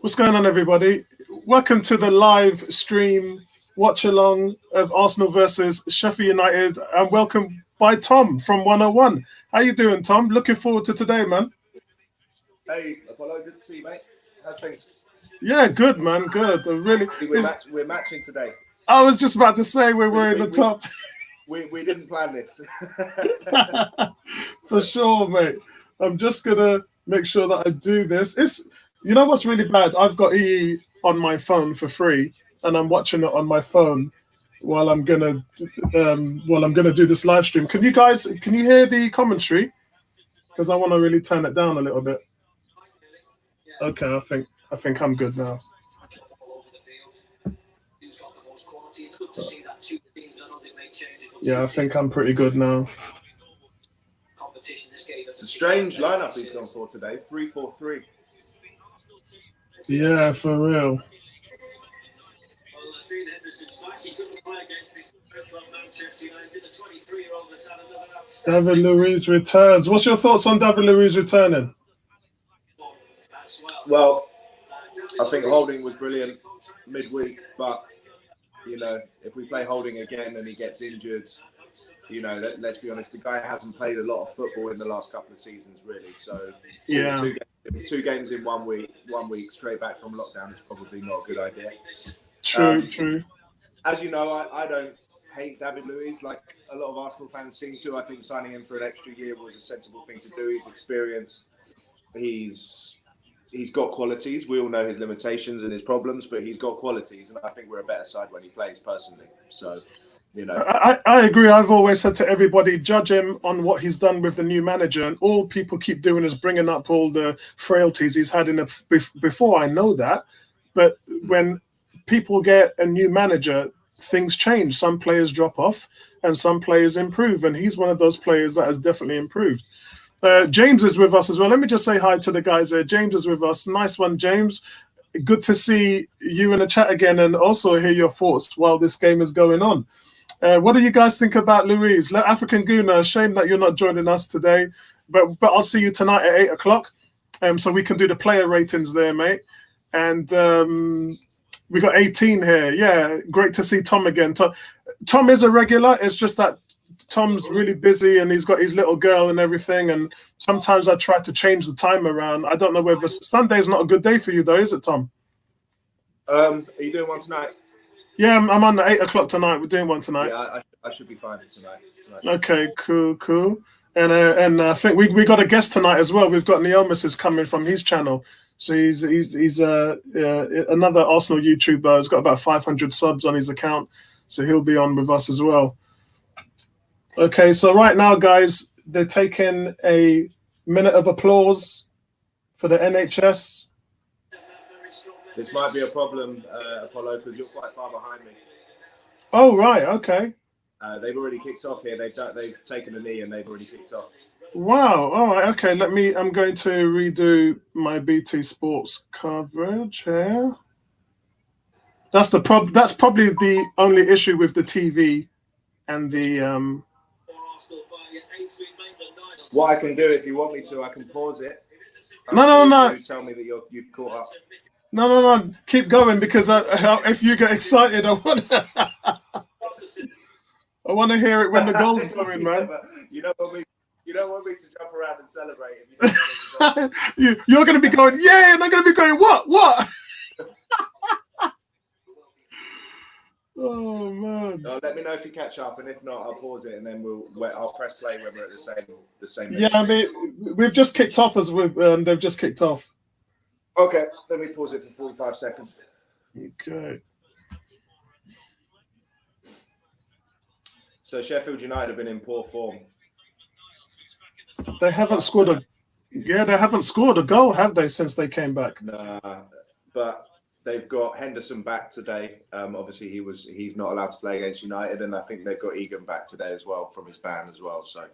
What's going on, everybody? Welcome to the live stream watch along of Arsenal versus Sheffield United, and welcome by Tom from 101. How you doing, Tom? Looking forward to today, man. Hey, Apollo, good to see you, mate. How's things? Yeah, good, man. Good. Really, we're matching today. I was just about to say we're wearing the top. We didn't plan this. For sure, mate. I'm just gonna make sure that I do this. You know what's really bad? I've got EE on my phone for free, and I'm watching it on my phone while I'm gonna do this live stream. Can you hear the commentary? Because I want to really turn it down a little bit. Okay, I think I'm good now. Yeah, I think I'm pretty good now. It's a strange lineup he's gone for today. 3-4-3. Yeah, for real. David Luiz returns. What's your thoughts on David Luiz returning? Well, I think Holding was brilliant midweek, but you know, if we play Holding again and he gets injured, you know, let's be honest, the guy hasn't played a lot of football in the last couple of seasons, really. So two games in 1 week straight back from lockdown is probably not a good idea. True. As you know, I don't hate David Luiz like a lot of Arsenal fans seem to. I think signing him for an extra year was a sensible thing to do. He's experienced. He's got qualities. We all know his limitations and his problems, but he's got qualities, and I think we're a better side when he plays, personally. So, you know, I agree. I've always said to everybody, judge him on what he's done with the new manager, and all people keep doing is bringing up all the frailties he's had before. I know that, but when people get a new manager, things change. Some players drop off, and some players improve, and he's one of those players that has definitely improved. James is with us as well. Let me just say hi to the guys there. James is with us. Nice one, James. Good to see you in the chat again, and also hear your thoughts while this game is going on. What do you guys think about Luiz? African Guna, shame that you're not joining us today, but I'll see you tonight at 8 o'clock, so we can do the player ratings there, mate. And we got 18 here. Yeah, great to see Tom again. Tom is a regular. It's just that Tom's really busy and he's got his little girl and everything, and sometimes I try to change the time around. I don't know whether Sunday's not a good day for you though, is it, Tom? Are you doing one tonight? Yeah, I'm on the 8 o'clock tonight. We're doing one tonight. Yeah, I should be fine for tonight. Okay, cool. And I think we got a guest tonight as well. We've got Neomis is coming from his channel. So he's another Arsenal YouTuber. He's got about 500 subs on his account. So he'll be on with us as well. Okay, so right now, guys, they're taking a minute of applause for the NHS. This might be a problem, Apollo, because you're quite far behind me. Oh, right, okay. They've already kicked off here. They've taken a knee and they've already kicked off. Wow. All right. Okay. I'm going to redo my BT Sports coverage here. That's probably the only issue with the TV and the. What I can do, if you want me to, I can pause it. No. You tell me that you've caught up. No. Keep going, because if you get excited, I want to hear it when the goal's going, man. You don't want me to jump around and celebrate. You're going to be going, yeah, and I'm going to be going, what? Oh man! Let me know if you catch up, and if not, I'll pause it, and then I'll press play when we're at the same. Yeah, I mean, we've just kicked off they've just kicked off. Okay, let me pause it for 45 seconds. Okay. So Sheffield United have been in poor form. They haven't scored a goal, have they, since they came back? Nah, but they've got Henderson back today. Obviously, he's not allowed to play against United, and I think they've got Egan back today as well from his ban as well. So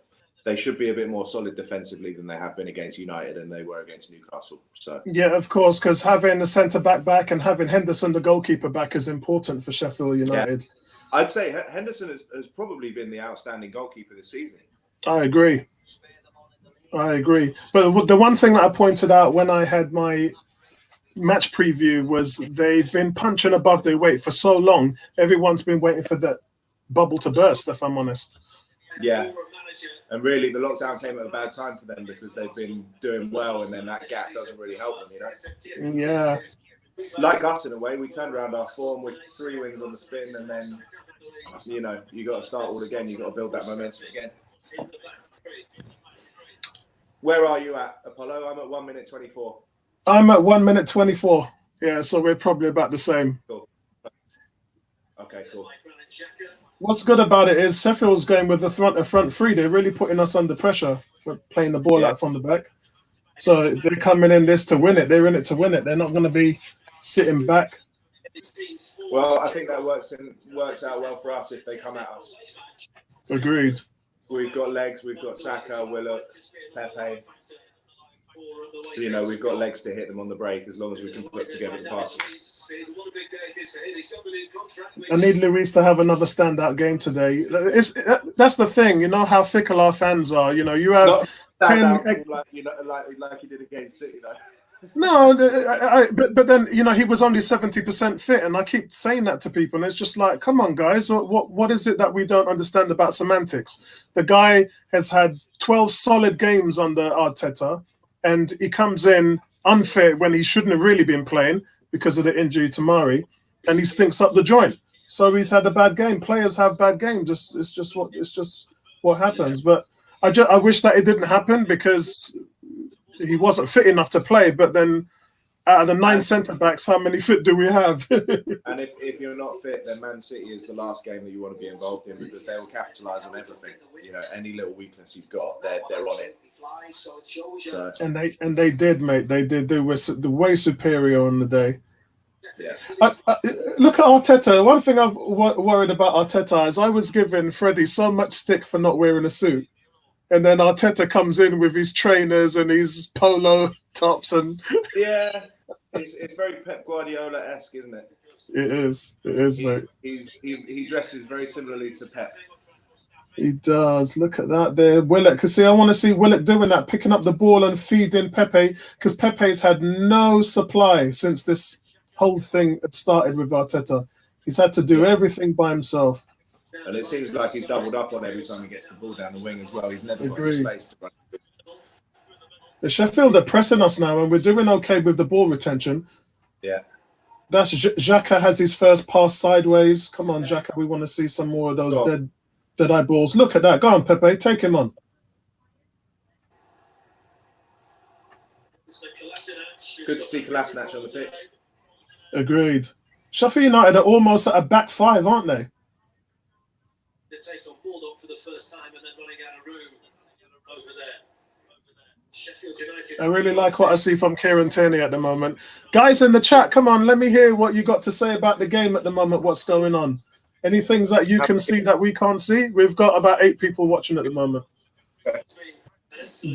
they should be a bit more solid defensively than they have been against United and they were against Newcastle. So yeah, of course, because having the centre back and having Henderson, the goalkeeper, back is important for Sheffield United. Yeah. I'd say Henderson has probably been the outstanding goalkeeper this season. I agree. But the one thing that I pointed out when I had my match preview was they've been punching above their weight for so long. Everyone's been waiting for that bubble to burst, if I'm honest. Yeah. And really, the lockdown came at a bad time for them because they've been doing well, and then that gap doesn't really help them, you know? Yeah. Like us, in a way, we turned around our form with 3 wins on the spin, and then, you know, you got to start all again. You got to build that momentum again. Where are you at, Apollo? I'm at 1 minute 24. I'm at 1 minute 24. Yeah, so we're probably about the same. Cool. Okay, cool. What's good about it is Sheffield's going with the front three. They're really putting us under pressure for playing the ball out from the back. So they're coming in this to win it. They're in it to win it. They're not going to be sitting back. Well, I think that works out well for us if they come at us. Agreed. We've got legs. We've got Saka, Willock, Pepe. You know, we've got legs to hit them on the break as long as we can put together the passes. I need Luis to have another standout game today. That's the thing, you know how fickle our fans are. You know, you have 10 like he did against City, though. No, but then, you know, he was only 70% fit, and I keep saying that to people, and it's just like, come on, guys, what is it that we don't understand about semantics? The guy has had 12 solid games under Arteta, and he comes in unfit when he shouldn't have really been playing because of the injury to Mari, and he stinks up the joint. So he's had a bad game. Players have bad games. It's just what happens. But I wish that it didn't happen because he wasn't fit enough to play. But then out of the 9 centre-backs, how many fit do we have? And if you're not fit, then Man City is the last game that you want to be involved in because they will capitalise on everything. You know, any little weakness you've got, they're on it. So. And they did, mate. They did. They were way superior on the day. Yeah. Look at Arteta. One thing I've worried about Arteta is I was giving Freddie so much stick for not wearing a suit. And then Arteta comes in with his trainers and his polo tops and yeah, it's very Pep Guardiola-esque, isn't it? It is, mate. He dresses very similarly to Pep. He does. Look at that there, Willock. Because I want to see Willock doing that, picking up the ball and feeding Pepe, because Pepe's had no supply since this whole thing had started with Arteta. He's had to do everything by himself. And it seems like he's doubled up on every time he gets the ball down the wing as well. He's never got the space to run. The Sheffield are pressing us now, and we're doing okay with the ball retention. Yeah. That's Xhaka has his first pass sideways. Come on, Xhaka. We want to see some more of those dead eye balls. Look at that. Go on, Pepe. Take him on. Good to see Kolasinac on the pitch. Agreed. Sheffield United are almost at a back 5, aren't they? They take on buildup for the first time and then running out of room over there. Sheffield United. I really like what I see from Kieran Tierney at the moment. Guys in the chat, come on, let me hear what you got to say about the game at the moment. What's going on? Any things that you can see that we can't see? We've got about 8 people watching at the moment.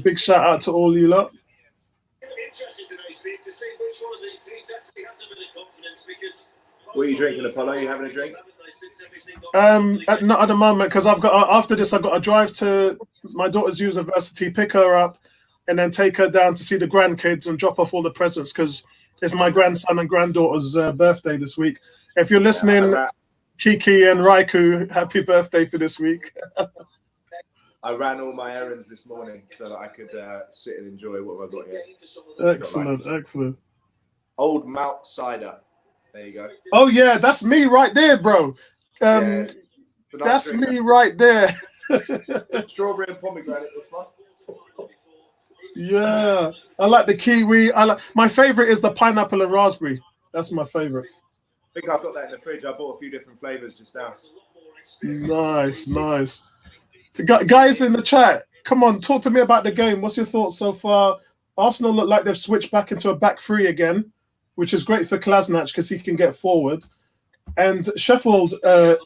Big shout out to all you lot. Interesting today, Steve, to see which one of these teams actually has a bit of confidence because. What are you drinking, Apollo? Are you having a drink? Not at the moment, because I've got after this I've got to drive to my daughter's university, pick her up, and then take her down to see the grandkids and drop off all the presents because it's my grandson and granddaughter's birthday this week. If you're listening, Kiki and Raiku, happy birthday for this week. I ran all my errands this morning so that I could sit and enjoy what I've got here. Excellent. Old Mount Cider. There you go. Oh yeah, that's me right there, bro. That's me right there. Strawberry and pomegranate this one. Yeah, I like the kiwi. My favorite is the pineapple and raspberry. That's my favorite. I think I've got that in the fridge. I bought a few different flavors just now. Nice. Guys in the chat, come on, talk to me about the game. What's your thoughts so far? Arsenal look like they've switched back into a back 3 again, which is great for Kolasinac because he can get forward. And Sheffield are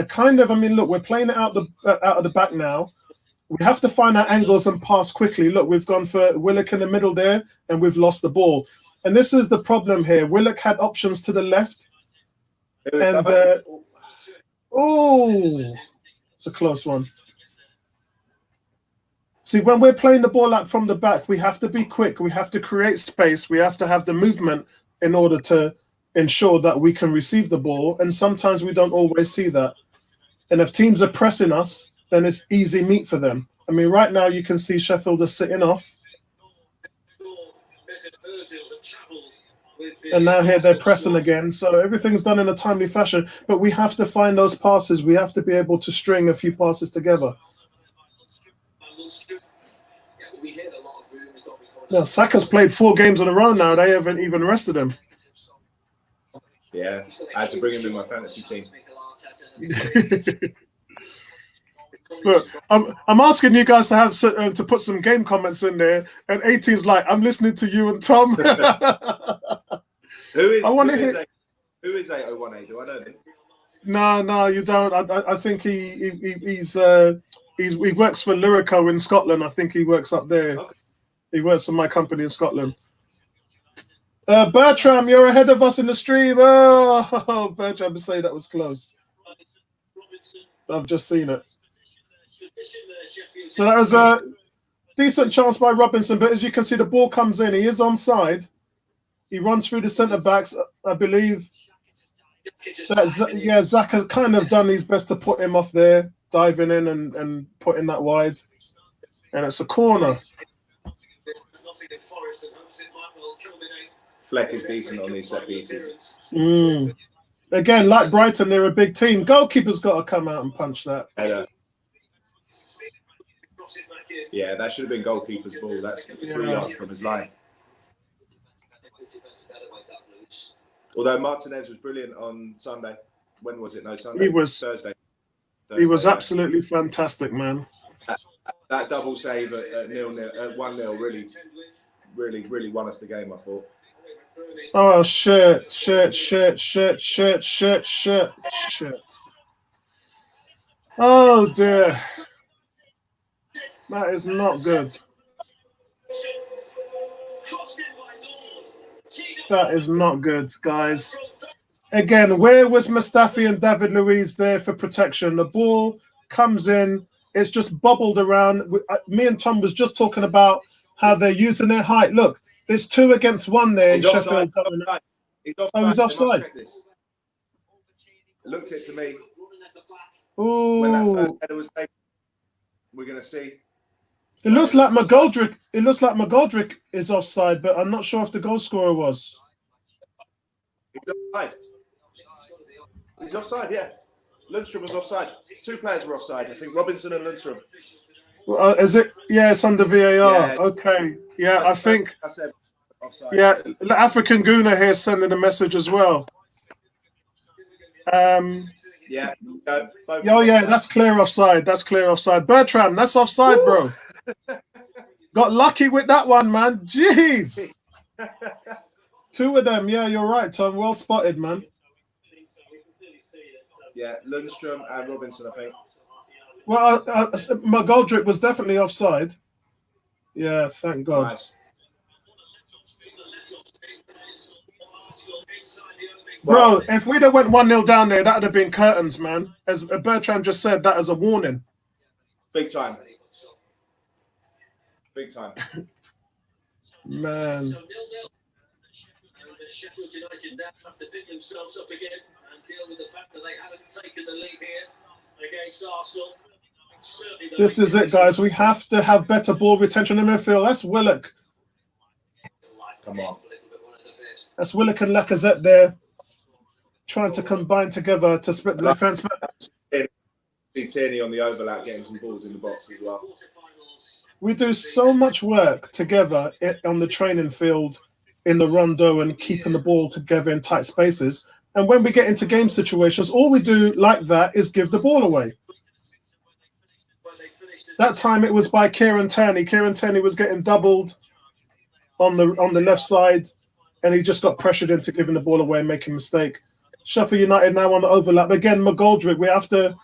kind of, I mean, look, we're playing it out of the back now. We have to find our angles and pass quickly. Look, we've gone for Willock in the middle there, and we've lost the ball. And this is the problem here. Willock had options to the left. And, it's a close one. See, when we're playing the ball out from the back, we have to be quick. We have to create space. We have to have the movement in order to ensure that we can receive the ball. And sometimes we don't always see that. And if teams are pressing us, then it's easy meat for them. I mean, right now you can see Sheffield are sitting off. And now here they're pressing again. So everything's done in a timely fashion. But we have to find those passes. We have to be able to string a few passes together. Now, Saka's played 4 games in a row now. They haven't even rested him. Yeah, I had to bring him in my fantasy team. Look, I'm asking you guys to have to put some game comments in there, and 80's like, I'm listening to you and Tom. Who is 8018? Do I know him? No, you don't. I think he works for Lyrico in Scotland. I think he works up there. Okay. He works for my company in Scotland. Bertram, you're ahead of us in the stream. Oh, Bertram, say that was close. I've just seen it. So that was a decent chance by Robinson, but as you can see, the ball comes in. He is onside. He runs through the centre backs. I believe that Zach has kind of done his best to put him off there, diving in and putting that wide. And it's a corner. Fleck is decent on these set pieces. Again, like Brighton, they're a big team. Goalkeeper's got to come out and punch that. Yeah, that should have been goalkeeper's ball. That's 3 yards from his line. Although Martinez was brilliant on Sunday. When was it? No, Sunday. He was Thursday. He was absolutely fantastic, man. That double save at 1-0 really won us the game, I thought. Oh shit. Oh dear. That is not good. That is not good, guys. Again, where was Mustafi and David Luiz there for protection? The ball comes in, it's just bobbled around. Me and Tom was just talking about how they're using their height. Look, there's 2 against 1 there. He's offside. He's offside. Oh, he's offside. Looked it to me. Ooh. When that first header was taken, we're going to see. It looks like McGoldrick. It looks like McGoldrick is offside, but I'm not sure if the goal scorer was. He's offside. He's offside, yeah. Lundstrom was offside. 2 players were offside. I think Robinson and Lundstrom. Is it? Yeah, it's under VAR. Yeah. Okay. Yeah, I think. Offside. Yeah, African Guna here sending a message as well. Yeah. That's clear offside. That's clear offside. Bertram, that's offside, bro. Got lucky with that one, man. Jeez. 2 of them. Yeah, you're right, Tom. Well spotted, man. Yeah, Lundstrom and Robinson, I think. Well, McGoldrick was definitely offside. Yeah, thank God. Nice. Bro, if we'd have went 1-0 down there, that would have been curtains, man. As Bertram just said, that as a warning. Big time. Big time. Man. Sheffield United now have to dig themselves up again and deal with the fact that they haven't taken the lead here against Arsenal. This is it, guys. We have to have better ball retention in midfield. That's Willock. Come on. That's Willock and Lacazette there, trying to combine together to split the defence. See Tierney on the overlap getting some balls in the box as well. We do so much work together on the training field, in the rondo, and keeping the ball together in tight spaces. And when we get into game situations, all we do like that is give the ball away. That time it was by Kieran Tierney. Kieran Tierney was getting doubled on the left side, and he just got pressured into giving the ball away and making a mistake. Sheffield United now on the overlap. Again, McGoldrick, we have to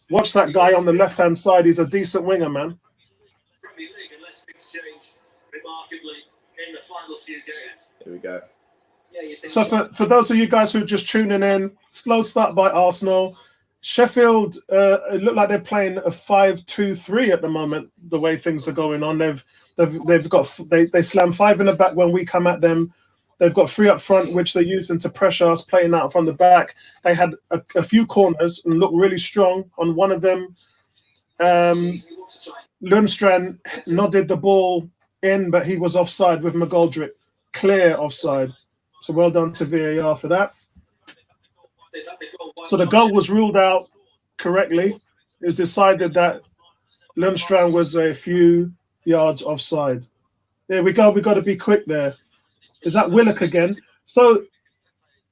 watch that guy on the left-hand side. He's a decent winger, man. Here we go. So for those of you guys who are just tuning in, slow start by Arsenal. Sheffield, it looked like they're playing a 5-2-3 at the moment. The way things are going on, they slam 5 in the back when we come at them. They've got 3 up front, which they're using to pressure us, playing out from the back. They had a few corners and looked really strong on one of them. Lundstrand nodded the ball in, but he was offside with McGoldrick. Clear offside. So well done to VAR for that. So the goal was ruled out correctly. It was decided that Lundstrand was a few yards offside. There we go. We got to be quick there. Is that Willock again? So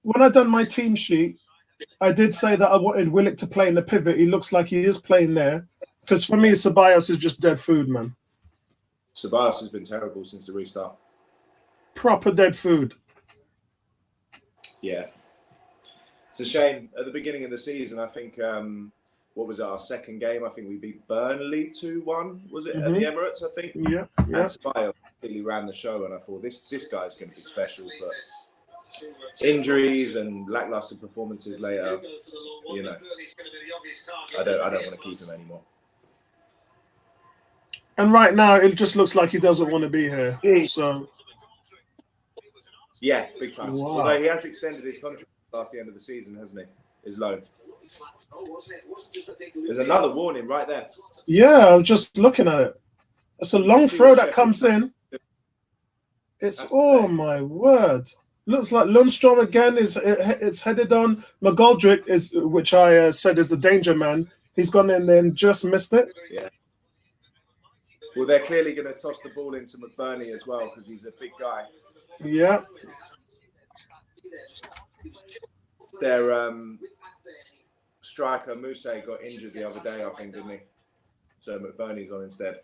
when I done my team sheet, I did say that I wanted Willock to play in the pivot. He looks like he is playing there. Because for me, Ceballos is just dead food, man. Ceballos has been terrible since the restart. Proper dead food. Yeah. It's a shame. At the beginning of the season, I think, what was our second game? I think we beat Burnley 2-1, was it, at the Emirates, I think? Yeah. And Ceballos really ran the show, and I thought, this guy's going to be special. But injuries and lackluster performances later, you know, I don't want to keep him anymore. And right now, it just looks like he doesn't want to be here. So, yeah, big time. Wow. Although he has extended his contract past the end of the season, hasn't he? His loan. There's another warning right there. Yeah, I was just looking at it. It's a long throw that comes in. It's, oh my word. Looks like Lundstrom again. It's headed on. McGoldrick is, which I said is the danger man. He's gone in there and just missed it. Yeah. Well, they're clearly going to toss the ball into McBurney as well because he's a big guy. Yeah. Their striker Muse got injured the other day, I think, didn't he? So McBurney's on instead.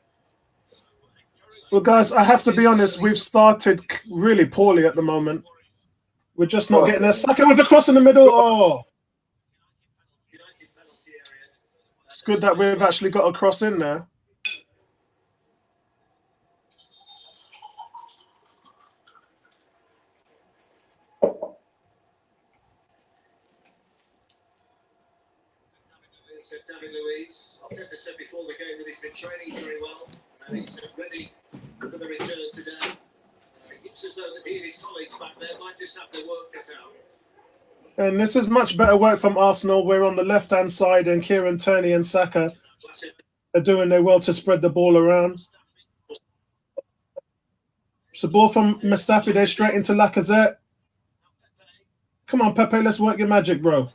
Well, guys, I have to be honest. We've started really poorly at the moment. We're just not getting there. Saka with the cross in the middle. Oh. It's good that we've actually got a cross in there. David Luiz. Arteta said before the game that he's been training very well and he's ready for the return today. It looks as though that he and his colleagues back there might just have their work cut out. And this is much better work from Arsenal. We're on the left-hand side and Kieran Tierney and Saka are doing their well to spread the ball around. It's a ball from Mustafi there straight into Lacazette. Come on, Pepe, let's work your magic, bro.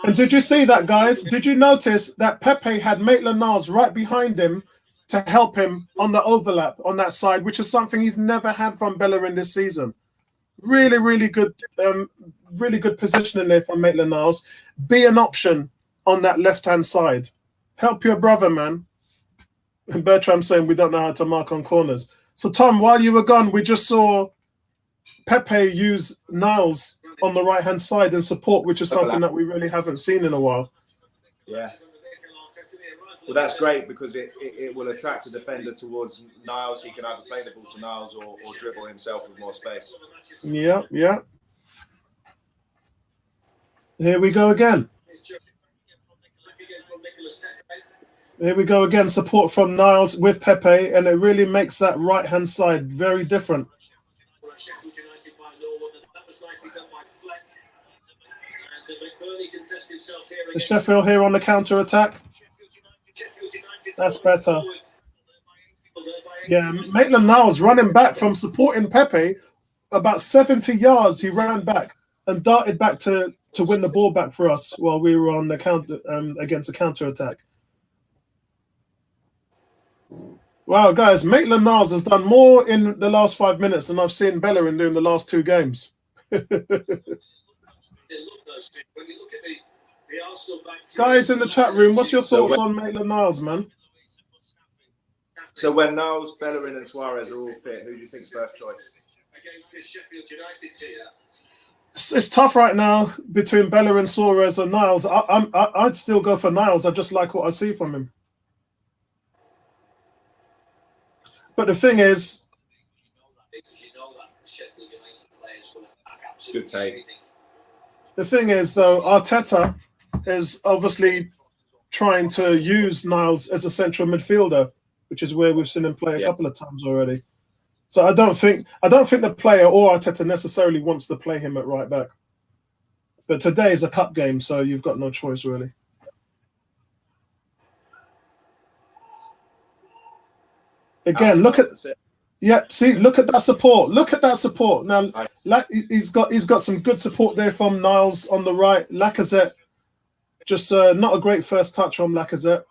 And did you see that, guys? Did you notice that Pepe had Maitland-Niles right behind him to help him on the overlap on that side, which is something he's never had from Bellerin this season. Really, really good positioning there from Maitland-Niles. Be an option on that left-hand side. Help your brother, man. And Bertram saying we don't know how to mark on corners. So, Tom, while you were gone, we just saw Pepe use Niles on the right-hand side in support, which is something that we really haven't seen in a while. Yeah. Well, that's great because it will attract a defender towards Niles. He can either play the ball to Niles or dribble himself with more space. Yeah, yeah. Here we go again. Here we go again. Support from Niles with Pepe, and it really makes that right-hand side very different. Sheffield here on the counter-attack. That's better. Yeah, Maitland-Niles running back from supporting Pepe. About 70 yards, he ran back and darted back to win the ball back for us while we were on the counter against the counter-attack. Wow, guys, Maitland-Niles has done more in the last 5 minutes than I've seen Bellerin do in the last 2 games. Guys in the chat room, what's your thoughts on Maitland-Niles, man? So when Niles, Bellerin and Suarez are all fit, who do you think's first choice? Against this Sheffield United team. It's tough right now between Bellerin, Suarez and Niles. I'd still go for Niles. I just like what I see from him. But the thing is, good take. The thing is, though, Arteta is obviously trying to use Niles as a central midfielder. which is where we've seen him play a couple of times already. So I don't think the player or Arteta necessarily wants to play him at right back. But today is a cup game, so you've got no choice really. Again, look at look at that support. Look at that support. Now, he's got some good support there from Niles on the right. Lacazette, just not a great first touch from Lacazette.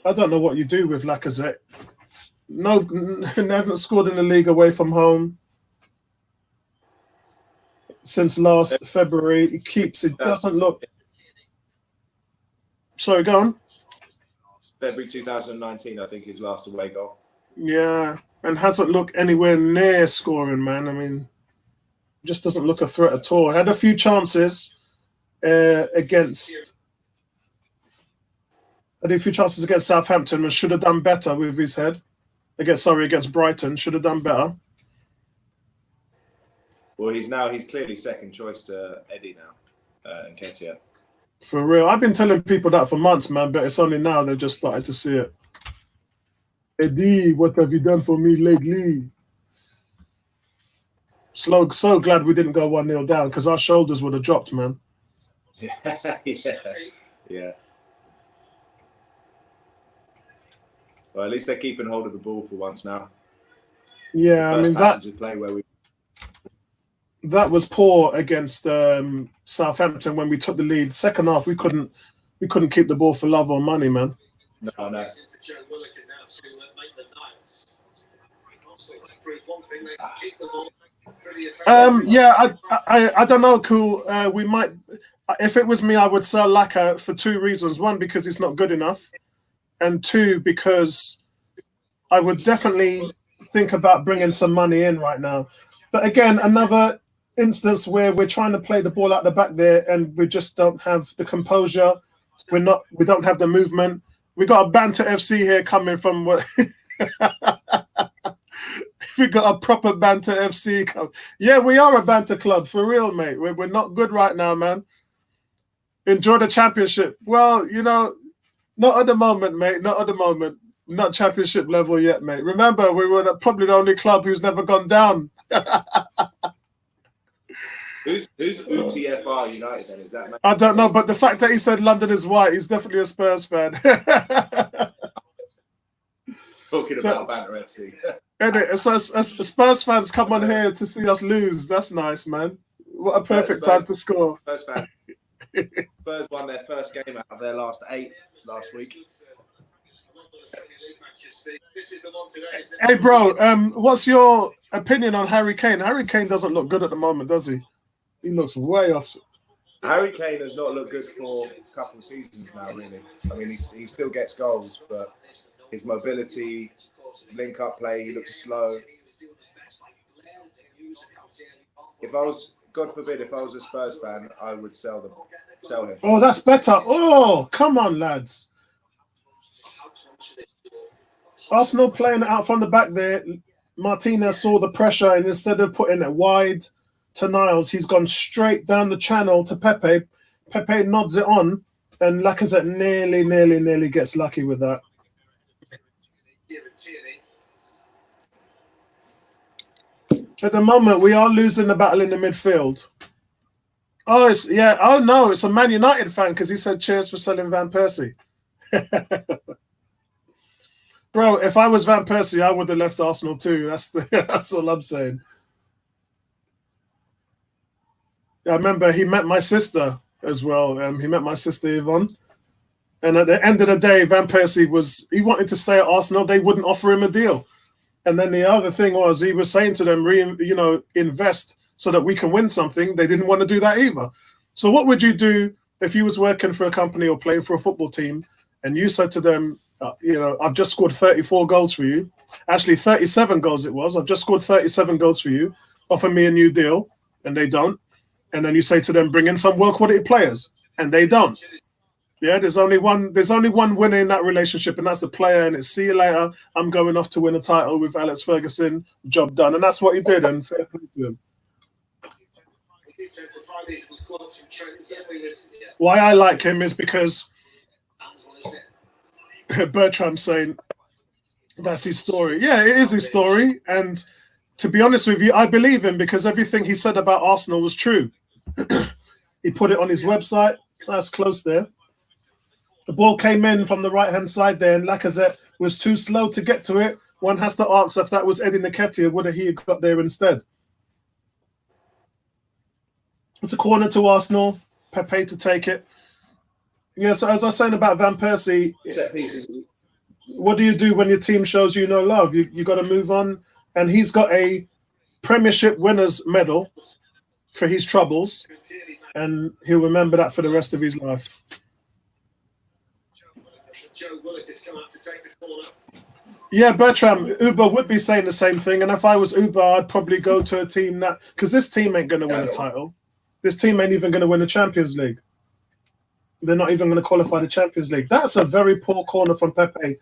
I don't know what you do with Lacazette. No, he hasn't scored in the league away from home since last February. He keeps it. Doesn't look. Sorry, go on. February 2019, I think, his last away goal. Yeah, and hasn't looked anywhere near scoring, man. I mean, just doesn't look a threat at all. Had a few chances against Southampton and should have done better with his head. Against Brighton, should have done better. Well, he's clearly second choice to Eddie now, and Nketiah. For real. I've been telling people that for months, man, but it's only now they've just started to see it. Eddie, what have you done for me lately? So glad we didn't go 1-0 down because our shoulders would have dropped, man. Yeah. Well, at least they're keeping hold of the ball for once now. Yeah, I mean that was poor against Southampton when we took the lead. Second half, we couldn't keep the ball for love or money, man. No. Yeah, I don't know, Cool. We might, if it was me, I would sell Laka for two reasons. One, because it's not good enough, and two, because I would definitely think about bringing some money in right now. But again, another instance where we're trying to play the ball out the back there and we just don't have the composure. We don't have the movement. We got a Banter FC here coming from what we got a proper Banter FC. Yeah, we are a banter club for real, mate. We're not good right now, man. Enjoy the championship. Well, not at the moment, mate. Not at the moment. Not championship level yet, mate. Remember, we were probably the only club who's never gone down. Who's UTFR United then? Is that? I don't know, but the fact that he said London is white, he's definitely a Spurs fan. Talking about Banter FC. So Spurs fans come on here to see us lose. That's nice, man. What a perfect time to score. Spurs won their first game out of their last 8 last week. Hey, bro, what's your opinion on Harry Kane? Harry Kane doesn't look good at the moment, does he? He looks way off. Harry Kane has not looked good for a couple of seasons now, really. I mean, he still gets goals, but his mobility, link-up play, he looks slow. If I was, God forbid, if I was a Spurs fan, I would sell him. Oh, that's better. Oh, come on, lads. Arsenal playing it out from the back there. Martinez saw the pressure, and instead of putting it wide to Niles, he's gone straight down the channel to Pepe. Pepe nods it on, and Lacazette nearly gets lucky with that. At the moment, we are losing the battle in the midfield. Oh, no, it's a Man United fan because he said cheers for selling Van Persie. Bro, if I was Van Persie, I would have left Arsenal too. That's all I'm saying. I remember he met my sister as well. He met my sister Yvonne. And at the end of the day, Van Persie he wanted to stay at Arsenal. They wouldn't offer him a deal. And then the other thing was he was saying to them, invest so that we can win something. They didn't want to do that either. So what would you do if you was working for a company or playing for a football team and you said to them, I've just scored 34 goals for you. Actually, 37 goals it was. I've just scored 37 goals for you. Offer me a new deal. And they don't. And then you say to them, bring in some world-quality players. And they don't. Yeah, there's only one winner in that relationship, and that's the player. And it's see you later. I'm going off to win a title with Alex Ferguson. Job done. And that's what he did. And fair play to him. tend to find these little quirks and trends, don't we? Why I like him is because Bertram's saying that's his story. Yeah, it is his story. And to be honest with you, I believe him because everything he said about Arsenal was true. He put it on his website. That's close there. The ball came in from the right-hand side there, and Lacazette was too slow to get to it. One has to ask if that was Eddie Nketiah, would he have got there instead? It's a corner to Arsenal. Pepe to take it. Yeah, so as I was saying about Van Persie, Set pieces. what do you do when your team shows you no love? You got to move on. And he's got a Premiership winners medal for his troubles, and he'll remember that for the rest of his life. Joe Willock has come out to take the corner. Yeah, Bertram, Uber would be saying the same thing. And if I was Uber, I'd probably go to a team that, because this team ain't going to win a title. This team ain't even going to win the Champions League. They're not even going to qualify the Champions League. That's a very poor corner from Pepe.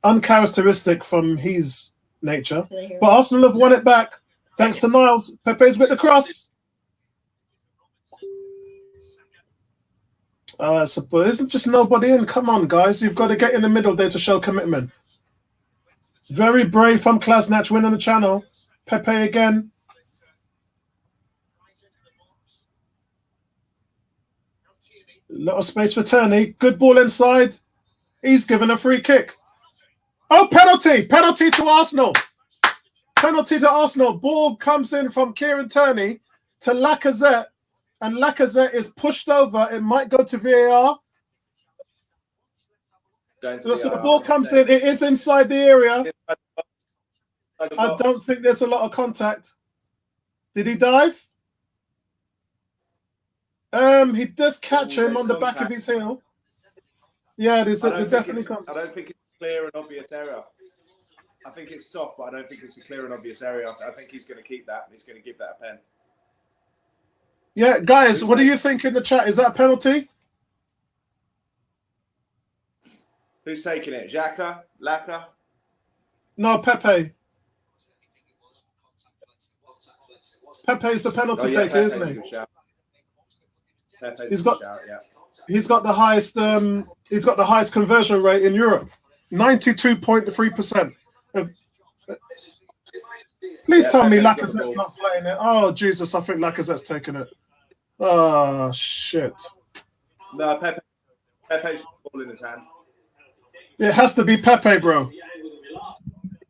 Uncharacteristic from his nature. But Arsenal have won it back. Thanks to Niles. Pepe's with the cross. So isn't just nobody in? Come on, guys. You've got to get in the middle there to show commitment. Very brave from Klasnach winning the channel. Pepe again. A lot of space for Turney. Good ball inside. He's given a free kick. Oh, penalty. Penalty to Arsenal. Penalty to Arsenal. Ball comes in from Kieran Turney to Lacazette. And Lacazette is pushed over. It might go to VAR. So the ball comes in. It is inside the area. I don't think there's a lot of contact. Did he dive? He does catch him on the back of his heel. Yeah, there's definitely contact. I don't think it's a clear and obvious error. I think it's soft, but I don't think it's a clear and obvious area. I think he's going to keep that. He's going to give that a pen. Yeah, guys, what do you think in the chat? Is that a penalty? Who's taking it? Xhaka? Laka? No, Pepe. Pepe's the penalty taker, isn't he? He's got the highest conversion rate in Europe. 92.3%. Please tell me Lacazette's not playing it. Oh, Jesus, I think Lacazette's taking it. Oh, shit. No, Pepe's ball in his hand. It has to be Pepe, bro.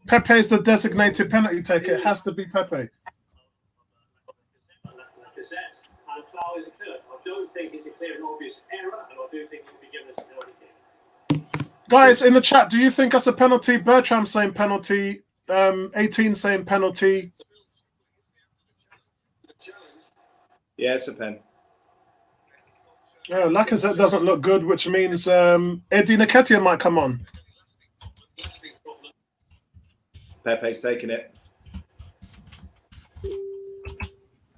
Pepe's the designated penalty taker. It has to be Pepe. Guys, in the chat, do you think that's a penalty? Bertram saying penalty. 18 saying penalty. Yeah, it's a pen. Lacazette doesn't look good, which means Eddie Nketiah might come on. Pepe's taking it.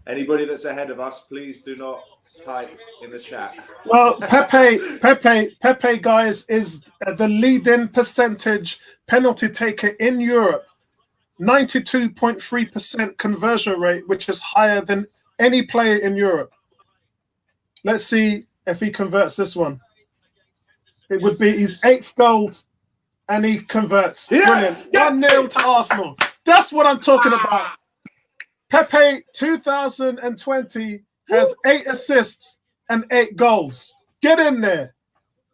Anybody that's ahead of us, please do not type in the chat. Well, Pepe, guys, is the leading percentage penalty taker in Europe. 92.3% conversion rate, which is higher than any player in Europe. Let's see if he converts this one. It would be his 8th goal, and he converts. Yes, brilliant. 1-0 to Arsenal. That's what I'm talking about. Pepe 2020 has 8 assists and 8 goals. Get in there.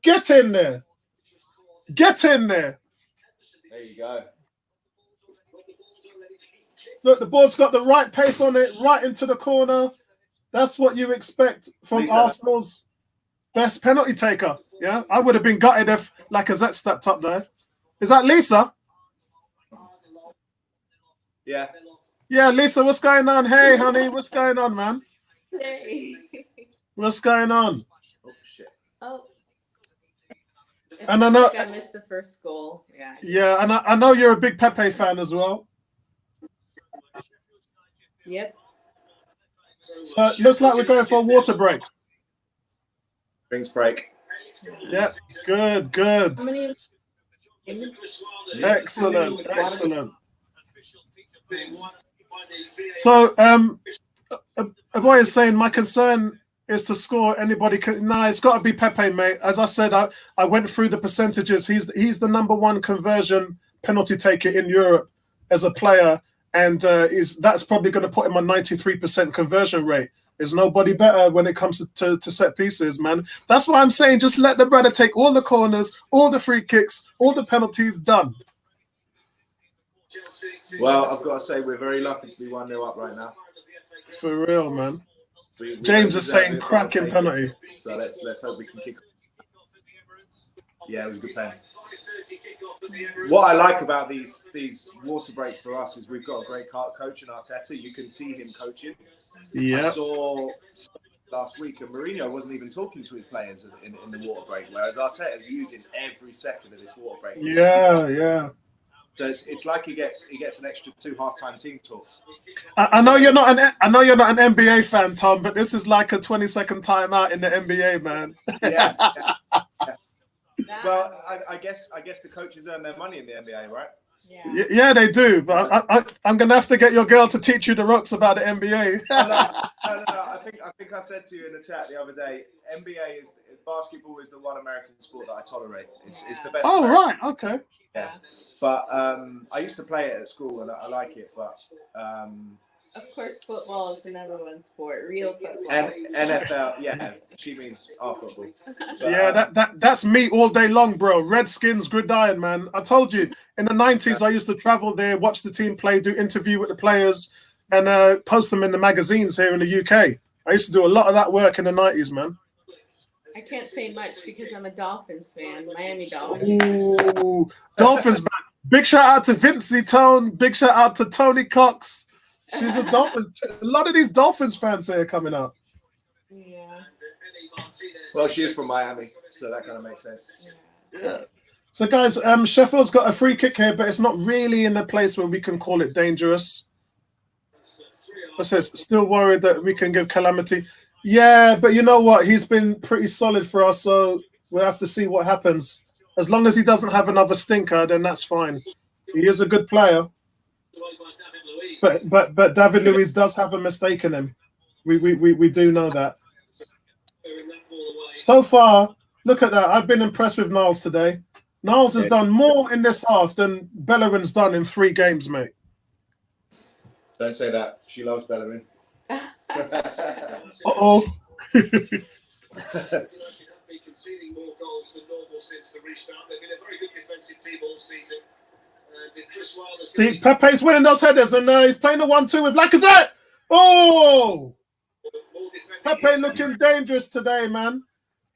Get in there. Get in there. There you go. Look, the ball's got the right pace on it, right into the corner. That's what you expect from Arsenal's best penalty taker. Yeah, I would have been gutted if Lacazette stepped up there. Is that Lisa? Yeah. Yeah, Lisa, what's going on? Hey, honey, what's going on, man? Hey. What's going on? Oh, shit. Oh. And I know I missed the first goal. Yeah. Yeah, and I know you're a big Pepe fan as well. Yep. So it looks like we're going for a water break. Drinks break. Yep, good, good. How many? Excellent, excellent. So a boy is saying my concern is to score anybody. Nah, it's got to be Pepe, mate. As I said, I went through the percentages. He's the #1 conversion penalty taker in Europe as a player, and that's probably going to put him on 93% conversion rate. There's nobody better when it comes to set pieces, man. That's why I'm saying just let the brother take all the corners, all the free kicks, all the penalties, done. Well, I've got to say we're very lucky to be 1-0 up right now. For real, man. We James is saying cracking penalty. So let's hope we can kick. Yeah, it was a good pen. What I like about these water breaks for us is we've got a great coach in Arteta. You can see him coaching. Yeah. I saw last week, and Mourinho wasn't even talking to his players in the water break, whereas Arteta's using every second of this water break. Yeah. So it's like he gets an extra 2 halftime team talks. I know you're not an NBA fan, Tom, but this is like a 20-second timeout in the NBA, man. Yeah. Well, I guess the coaches earn their money in the NBA, right? Yeah, they do. But I'm gonna have to get your girl to teach you the ropes about the NBA. No. I think I said to you in the chat the other day, basketball is the one American sport that I tolerate. It's the best. Oh, right, okay. Yeah, but I used to play it at school and I like it, but of course, football is an everyone's sport, real football. And NFL, yeah, she means our football. But, yeah, that's me all day long, bro. Redskins, gridiron, man. I told you, in the 90s, I used to travel there, watch the team play, do interview with the players, and post them in the magazines here in the UK. I used to do a lot of that work in the 90s, man. I can't say much because I'm a Dolphins fan, Miami Dolphins. Ooh, Dolphins, man. Big shout out to Vincey Tone. Big shout out to Tony Cox. She's a Dolphins. A lot of these Dolphins fans here coming up. Yeah. Well, she is from Miami, so that kind of makes sense. Yeah. So, guys, Sheffield's got a free kick here, but it's not really in a place where we can call it dangerous. It says, still worried that we can give Calamity. Yeah, but you know what? He's been pretty solid for us, so we'll have to see what happens. As long as he doesn't have another stinker, then that's fine. He is a good player. But David Luiz does have a mistake in him. We do know that. So far, look at that. I've been impressed with Niles today. Niles has done more in this half than Bellerin's done in 3 games, mate. Don't say that. She loves Bellerin. Uh-oh. Conceding more goals than normal since the restart. They've been a very good defensive team all season. See, Pepe's winning those headers, and he's playing the 1-2 with Lacazette. Oh! Pepe looking dangerous today, man.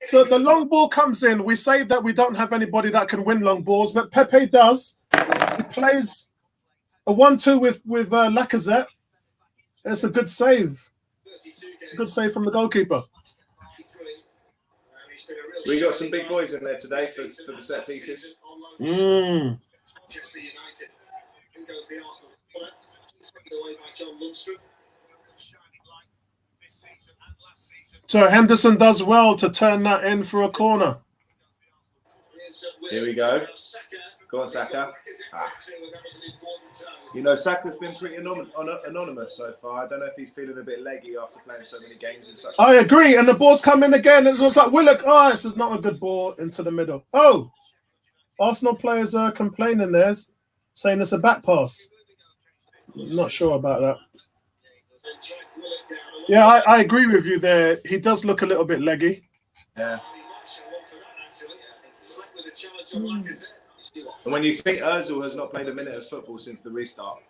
So the long ball comes in. We say that we don't have anybody that can win long balls, but Pepe does. He plays a 1-2 with Lacazette. It's a good save. Good save from the goalkeeper. We got some big boys in there today for the set pieces. Manchester United. In goes the Arsenal corner. Taken away by John Lundstrom. So Henderson does well to turn that in for a corner. Here we go. Go on, Saka. You know, Saka's been pretty anonymous so far. I don't know if he's feeling a bit leggy after playing so many games in such. I agree, and the ball's coming again. It's just like Willock. Oh, this is not a good ball into the middle. Oh, Arsenal players are complaining there, saying it's a back pass. Not sure about that. Yeah, I agree with you there. He does look a little bit leggy. Yeah. And when you think Ozil has not played a minute of football since the restart.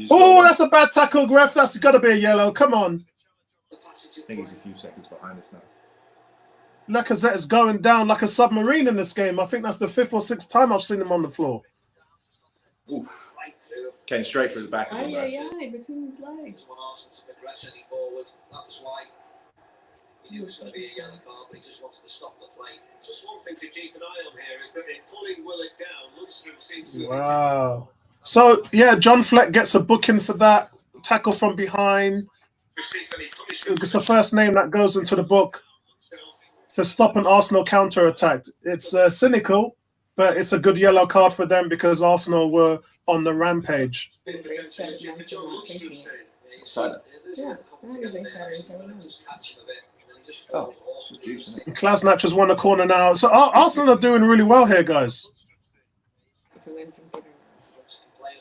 Oh, that's a bad tackle, ref. That's got to be a yellow. Come on. I think he's a few seconds behind us now. Lacazette is going down like a submarine in this game. I think that's the 5th or 6th time I've seen him on the floor. Oof. Came straight through the back of him. Between his legs. He knew it was going to be a yellow card, but he just wanted to stop the play. Just one thing to keep an eye on here is that in pulling Willock down, Lundstrom seems to. Wow. So, yeah, John Fleck gets a booking for that. Tackle from behind. It's the first name that goes into the book to stop an Arsenal counter-attack. It's cynical, but it's a good yellow card for them because Arsenal were on the rampage. Silent. Yeah, I haven't been silent in 7 months. Oh, it's just juice, isn't it? Klasnach has won the corner now. So Arsenal are doing really well here, guys.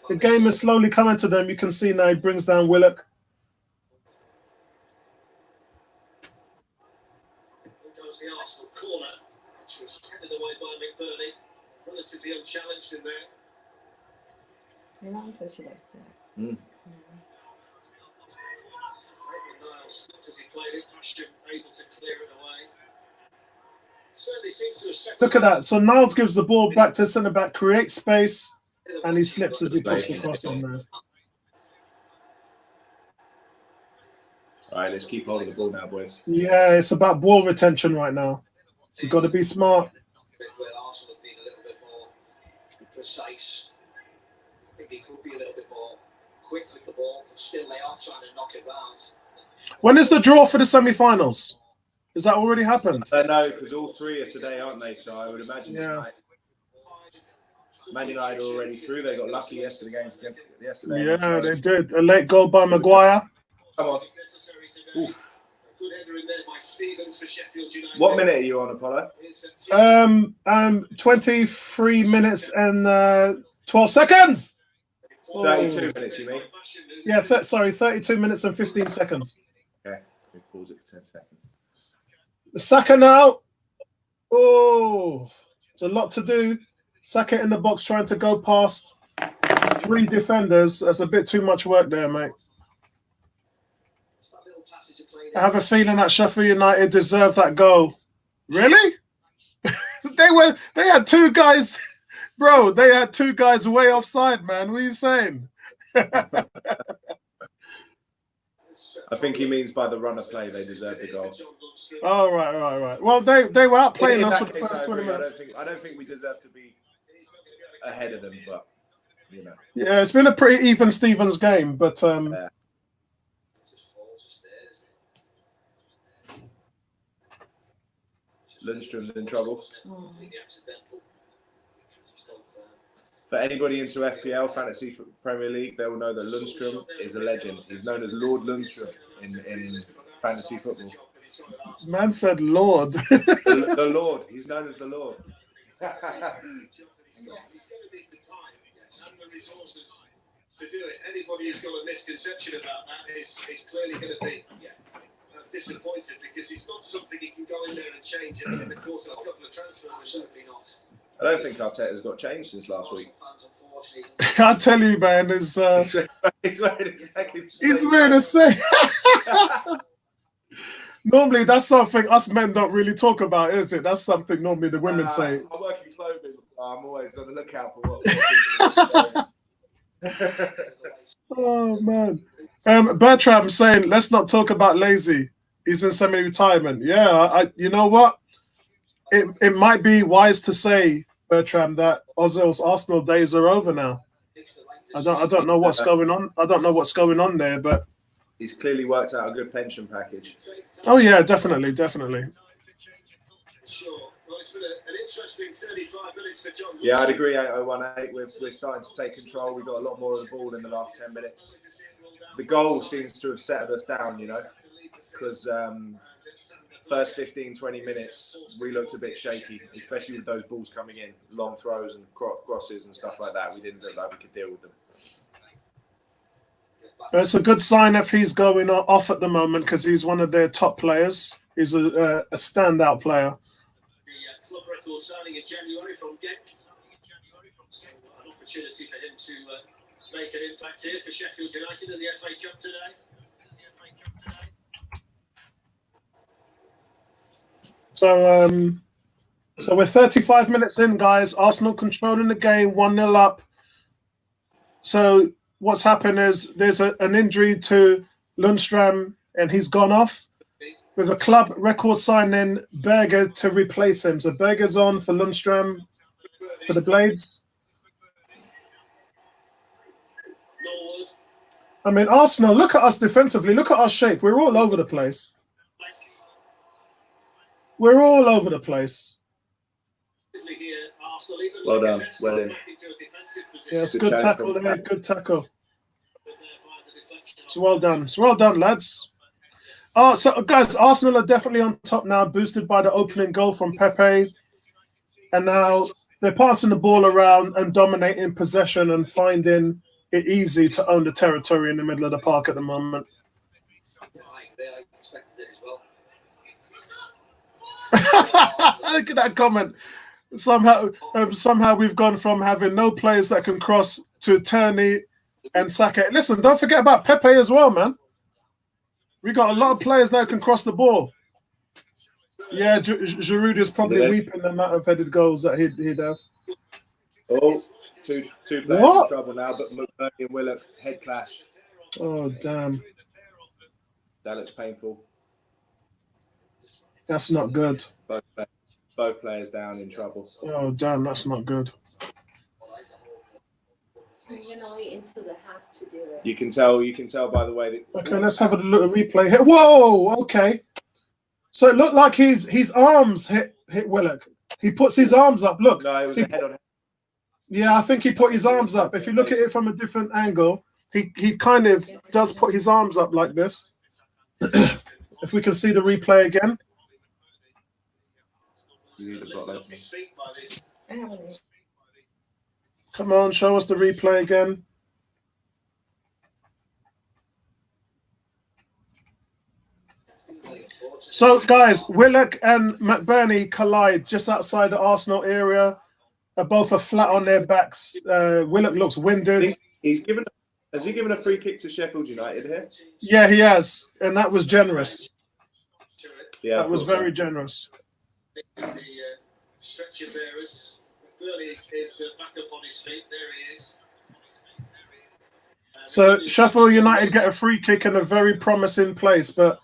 The game is slowly coming to them. You can see now he brings down Willock. Here goes the Arsenal corner, which was headed away by McBurney. Relatively unchallenged in there. Your mom said she liked it. Maitland-Niles slipped as he played it. Ashton able to clear it away. Certainly seems to have settled. Look at that. So Niles gives the ball back to centre back, creates space, and he slips as he puts the cross on there. All right, let's keep hold of the ball now, boys. Yeah, it's about ball retention right now. You've got to be smart. Where Arsenal have been a little bit more precise. I think he could be a little bit more quick with the ball, but still they are trying to knock it round. When is the draw for the semi-finals? Has that already happened? I don't know, because all three are today, aren't they? So I would imagine tonight. Man United are already through. They got lucky yesterday. Yeah, they did. A late goal by Maguire. Come on. Oof. Good header in there by Stevens for Sheffield United. What minute are you on, Apollo? 23 minutes and 12 seconds. 32 minutes, you mean? Yeah, 32 minutes and 15 seconds. Okay, we pause it for 10 seconds. The Saka now. Oh, it's a lot to do. Saka in the box trying to go past 3 defenders. That's a bit too much work there, mate. I have a feeling that Sheffield United deserved that goal. Really? They had 2 guys, bro. They had 2 guys way offside, man. What are you saying? I think he means by the run of play they deserved the goal. Oh, right. Well, they were outplaying us for the first 20 minutes. I don't think we deserve to be ahead of them, but you know. Yeah, it's been a pretty even Stevens game, but Yeah. Lundstrom's in trouble. For anybody into FPL, Fantasy Premier League, they will know that Lundstrom is a legend. He's known as Lord Lundstrom in fantasy football. Man said Lord. The Lord. He's known as the Lord. He's going to need the time and the resources to do it. Anybody who's got a misconception about that is clearly going to be disappointed, because he's not something he can go in there and change in the course of a couple of transfers. Certainly not. I don't think Arteta's got changed since last week. I tell you, man, he's wearing exactly the same. He's wearing the same. Normally, that's something us men don't really talk about, is it? That's something normally the women say. I'm working clothing. I'm always on the lookout for what people Oh, man. Bertram saying, let's not talk about Lazy. He's in semi-retirement. Yeah, you know what? It might be wise to say, Bertram, that Ozil's Arsenal days are over now. I don't know what's going on. I don't know what's going on there, but he's clearly worked out a good pension package. Oh yeah, definitely. Sure. Well, it's been an interesting 35 minutes for John. Yeah, I'd agree. 8-0-1-8. We're starting to take control. We got a lot more of the ball in the last 10 minutes. The goal seems to have settled us down, you know, because first 15-20 minutes we looked a bit shaky, especially with those balls coming in, long throws and crosses and stuff like that. We didn't look like we could deal with them. It's a good sign if he's going off at the moment, because he's one of their top players. He's a standout player. The club record signing in January from Genk. So an opportunity for him to make an impact here for Sheffield United in the FA Cup today. So we're 35 minutes in, guys. Arsenal controlling the game, 1-0 up. So what's happened is there's an injury to Lundstrom, and he's gone off with a club record signing Berger to replace him. So Berger's on for Lundstrom for the Blades. I mean, Arsenal, look at us defensively. Look at our shape. We're all over the place. We're all over the place. Well done. Well in. Yes, good tackle there. Good tackle. It's well done. It's well done, lads. So guys, Arsenal are definitely on top now, boosted by the opening goal from Pepe. And now they're passing the ball around and dominating possession and finding it easy to own the territory in the middle of the park at the moment. Look at that comment. Somehow we've gone from having no players that can cross to Tierney and Saka. Listen, don't forget about Pepe as well, man. We got a lot of players that can cross the ball. Yeah, Giroud is probably weeping the amount of headed goals that he'd have. Oh, two players in trouble now, but McBurney and Willock head clash. Oh, damn. That looks painful. That's not good. Both players down in trouble. Oh, damn, that's not good. I'm gonna wait until the half to do it. You can tell by the way that. Okay, let's have a little replay here. Whoa, okay. So it looked like his arms hit Willock. He puts his arms up. Look. No, it was a head on. Yeah, I think he put his arms up. If you look at it from a different angle, he kind of does put his arms up like this. If we can see the replay again. Come on, show us the replay again. So, guys, Willock and McBurney collide just outside the Arsenal area. Both are flat on their backs. Willock looks winded. Has he given a free kick to Sheffield United here? Yeah, he has, and that was generous. Yeah, that was very generous. The stretcher bearers. Burley is back up on his feet. There he is. So Sheffield United get a free kick in a very promising place, but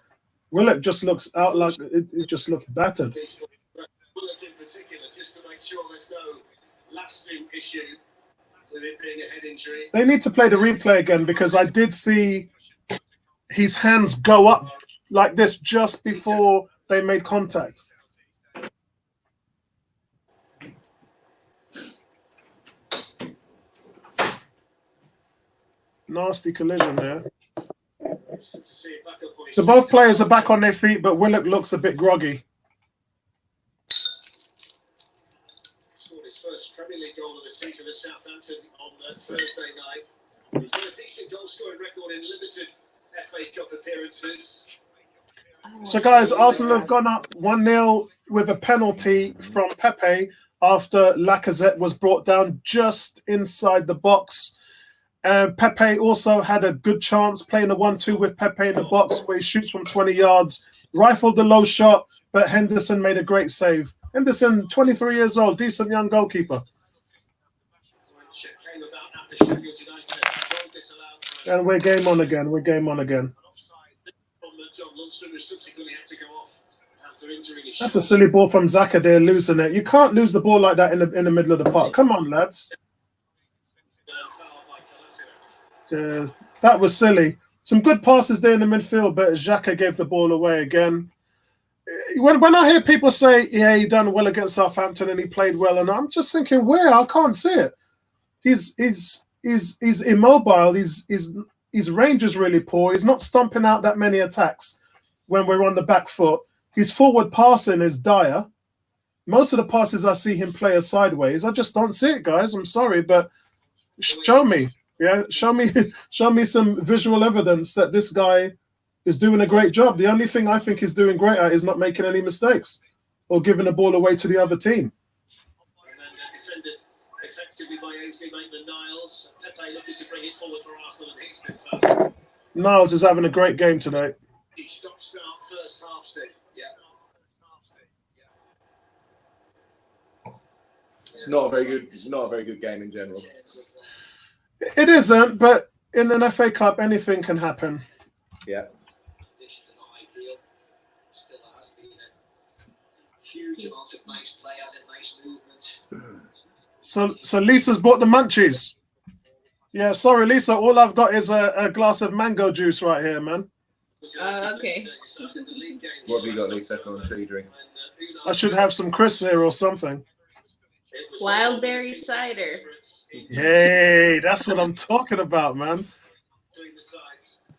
Willock just looks out like it just looks battered. Willock in particular, just to make sure there's no lasting issue with it being a head injury. They need to play the replay again because I did see his hands go up like this just before they made contact. Nasty collision there. So both players are back on their feet, but Willock looks a bit groggy. Scored his first Premier League goal of the season at Southampton on Thursday night. He's got a decent goal scoring record in limited FA Cup appearances. So, guys, Arsenal have gone up 1-0 with a penalty from Pepe after Lacazette was brought down just inside the box. Pepe also had a good chance playing a 1-2 with Pepe in the box where he shoots from 20 yards, rifled the low shot, but Henderson made a great save. Henderson, 23 years old, decent young goalkeeper. And we're game on again. We're game on again. That's a silly ball from Xhaka there, losing it. You can't lose the ball like that in the middle of the park. Come on, lads. That was silly. Some good passes there in the midfield, but Xhaka gave the ball away again. When I hear people say, yeah, he done well against Southampton and he played well, and I'm just thinking, where? I can't see it. He's immobile. His range is really poor. He's not stomping out that many attacks when we're on the back foot. His forward passing is dire. Most of the passes I see him play are sideways. I just don't see it, guys. I'm sorry, but show me. Yeah, show me some visual evidence that this guy is doing a great job. The only thing I think he's doing great at is not making any mistakes or giving the ball away to the other team. And then defended effectively by Maitland-Niles. Pepe looking to bring it forward for Arsenal and Hicksmith. Niles is having a great game today. He stopped start first half, Steve. Yeah. It's not a very good game in general. It isn't, but in an FA Cup, anything can happen. Yeah. Still has been a huge amount of nice play, has a nice movement. So Lisa's bought the munchies. Yeah, sorry, Lisa. All I've got is a glass of mango juice right here, man. Okay. What have you got, Lisa, on a tree drink? I should have some crisps here or something. Wild berry cider. Yay, that's what I'm talking about, man.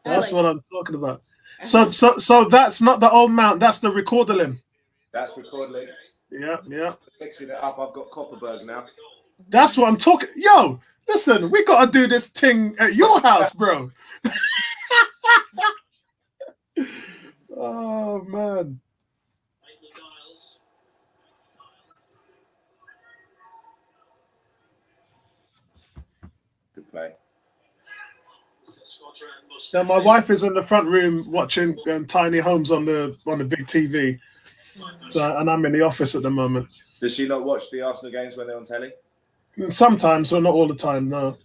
That's what I'm talking about. So that's not the old mount. That's the recorder limb. That's recording. Yeah. Mixing it up. I've got Copperberg now. That's what I'm talking. Yo, listen, we gotta do this thing at your house, bro. Oh man. Maitland-Niles. Good play. Now my wife is in the front room watching Tiny Homes on the big TV. So, and I'm in the office at the moment. Does she not watch the Arsenal games when they're on telly? Sometimes, but not all the time. No.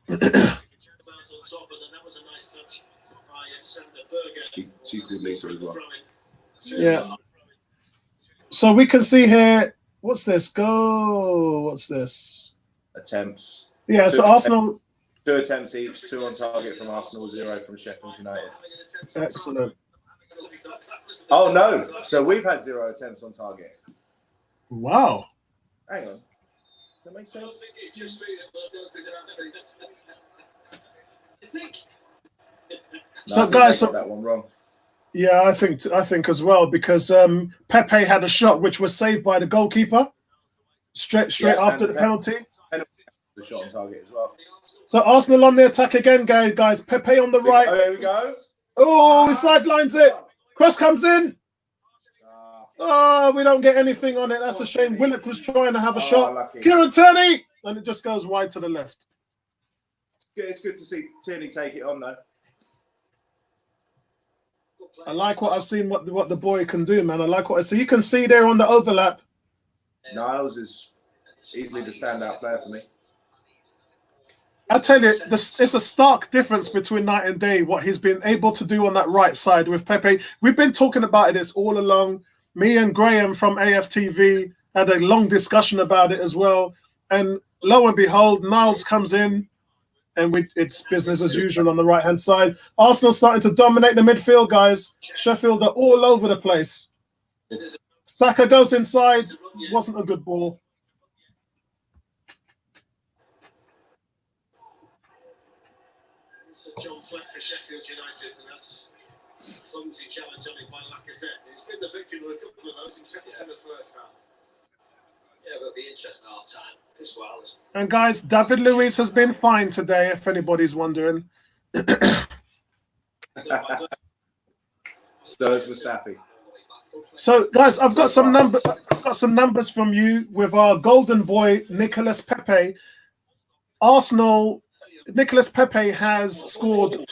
She's called Lisa as well. Yeah. So we can see here. What's this? What's this? Attempts. Yeah. So Arsenal. 2 attempts each. 2 on target from Arsenal. 0 from Sheffield United. Excellent. Oh no! So we've had 0 attempts on target. Wow. Hang on. Does that make sense? So guys, got that one wrong. Yeah, I think as well, because Pepe had a shot which was saved by the goalkeeper straight after the penalty. The shot on target as well. So Arsenal on the attack again, guys. Pepe on the right. Oh, there we go. Oh, he sidelines it. Cross comes in. Oh, we don't get anything on it. That's a shame. Willock was trying to have a shot. Lucky. Kieran Tierney, and it just goes wide to the left. It's good to see Tierney take it on though. I like what I've seen. What the boy can do, man. I like what I see. You can see there on the overlap. Niles is easily the standout player for me. I tell you, it's a stark difference between night and day what he's been able to do on that right side with Pepe. We've been talking about it all along. Me and Graham from AFTV had a long discussion about it as well. And lo and behold, Niles comes in, and it's business as usual on the right-hand side. Arsenal starting to dominate the midfield, guys. Sheffield are all over the place. Saka goes inside. Wasn't a good ball. John Fleck for Sheffield United, and that's a clumsy challenge on him by Lacazette. He's been the victim of a couple of those himself in the first half. Yeah, but it'll be interesting half time as well. And guys, David Luiz has been fine today, if anybody's wondering. So is Mustafi. So, guys, I've got some numbers from you with our golden boy Nicolas Pepe. Arsenal. Nicolas Pepe has scored 12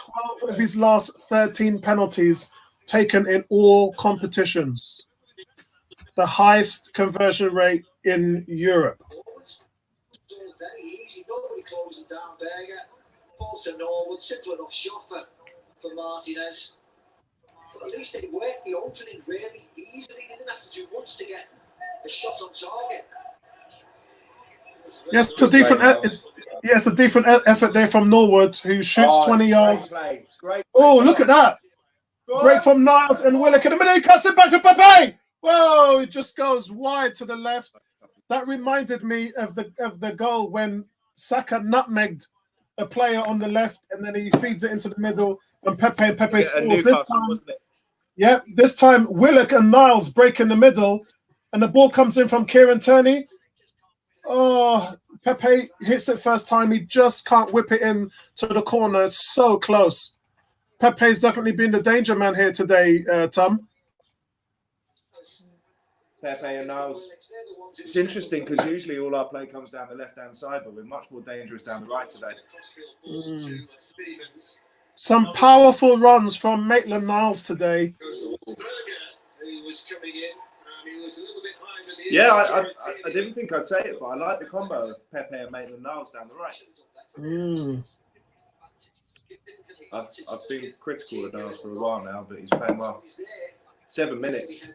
of his last 13 penalties taken in all competitions. The highest conversion rate in Europe. Very easy, nobody closing down there yet. Also Norwood, simple enough shot for Martinez. But at least it worked the opening really easily. He didn't have to do much to get a shot on target. Yes, it's a different effort there from Norwood, who shoots 20 yards. Great. Oh, look at that. Break from Niles and Willock in the middle. He cuts it back to Pepe. Whoa, it just goes wide to the left. That reminded me of the goal when Saka nutmegged a player on the left and then he feeds it into the middle and Pepe scores. This time Willock and Niles break in the middle and the ball comes in from Kieran Tierney. Oh, Pepe hits it first time. He just can't whip it in to the corner. It's so close. Pepe's definitely been the danger man here today, Tom. Pepe and Niles. It's interesting because usually all our play comes down the left-hand side, but we're much more dangerous down the right today. Some powerful runs from Maitland-Niles today. Yeah, I didn't think I'd say it, but I like the combo of Pepe and Maitland-Niles down the right. I've been critical of Niles for a while now, but he's playing well. 7 minutes.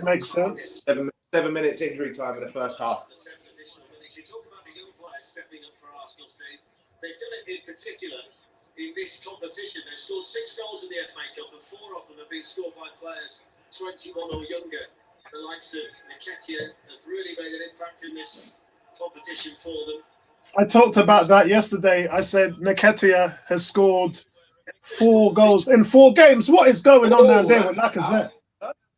Makes sense. 7 minutes injury time in the first half. You talk about the young players stepping up for Arsenal, Steve. They've done it in particular in this competition. They've scored 6 goals in the FA Cup, and 4 of them have been scored by players 21 or younger. The likes of Nketiah have really made an impact in this competition for them. I talked about that yesterday. I said Nketiah has scored 4 goals in 4 games. What is going on down there with Lacazette?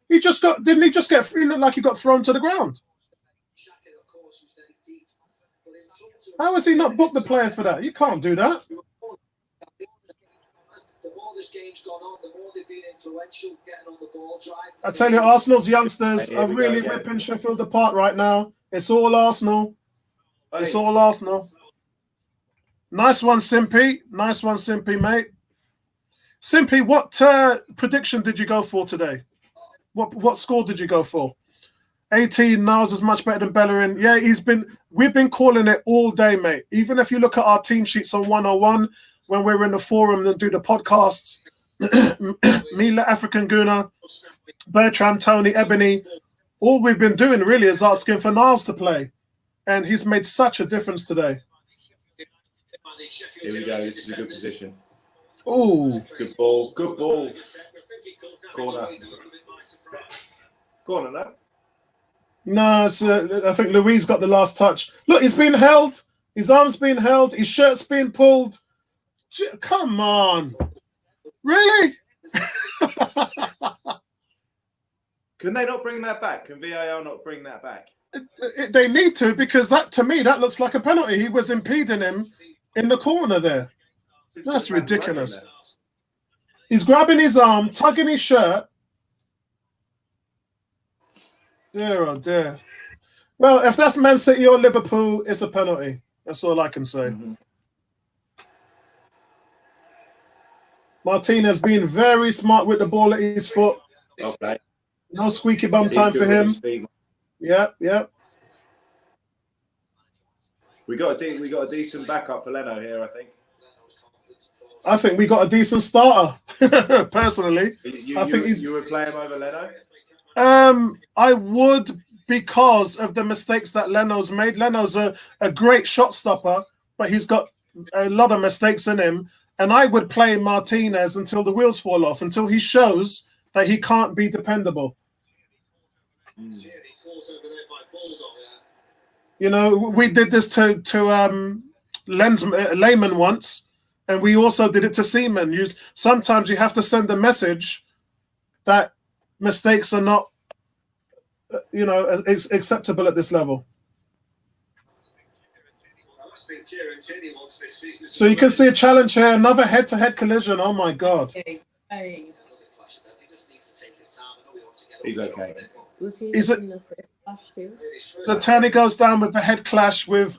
He just got, didn't he just get free? Looked like he got thrown to the ground. How has he not booked the player for that? You can't do that. The more this game's gone on, the more they've been influential, getting on the ball drive. I tell you, Arsenal's youngsters are really ripping Sheffield apart right now. It's all Arsenal. It's all Arsenal. Nice one, Simpy. Nice one, Simpy, mate. Simpy, what prediction did you go for today? What score did you go for? 18. Niles is much better than Bellerin. Yeah, we've been calling it all day, mate. Even if you look at our team sheets on 101 when we're in the forum and do the podcasts, Mila, African Guna, Bertram, Tony, Ebony, all we've been doing really is asking for Niles to play. And he's made such a difference today. Here we go. This is a good position. Oh, good ball. Good ball. Corner. Corner, no? No, I think Louise got the last touch. Look, he's been held. His arm's been held. His shirt's been pulled. Come on. Really? Can they not bring that back? Can VAR not bring that back? They need to, because that, to me, that looks like a penalty. He was impeding him in the corner there. That's ridiculous. He's grabbing his arm, tugging his shirt. Dear, oh dear. Well, if that's Man City or Liverpool, it's a penalty. That's all I can say. Martinez being very smart with the ball at his foot. Okay. No squeaky bum time for him. Yeah. We got a decent backup for Leno here, I think. I think we got a decent starter, personally. You would play him over Leno? I would, because of the mistakes that Leno's made. Leno's a great shot stopper, but he's got a lot of mistakes in him. And I would play Martinez until the wheels fall off, until he shows that he can't be dependable. You know, we did this to Lehman once, and we also did it to Seaman. Sometimes you have to send a message that mistakes are not, acceptable at this level. So you can see a challenge here, another head-to-head collision. Oh my God! He's okay. So Tony goes down with the head clash with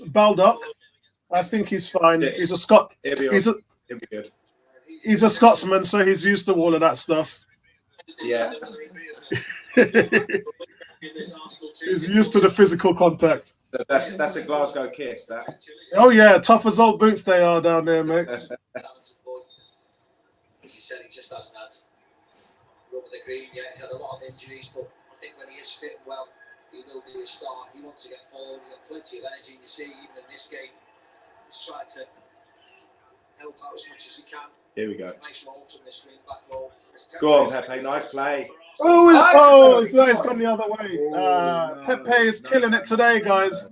Baldock. I think he's fine. He's a Scot. He's a Scotsman, so he's used to all of that stuff. Yeah. He's used to the physical contact. That's a Glasgow kiss, that. Oh yeah, tough as old boots they are down there, mate. As you said, he just hasn't had rubber the green yet. He's had a lot of injuries, but I think when he is fit and well, he will be a star. He wants to get forward. He's got plenty of energy. And you see, even in this game, he's trying to help out as much as he can. Here we go. Nice roll from this green back roll. Go on, Pepe. Nice play. It's gone the other way. No. Pepe is killing it today, guys.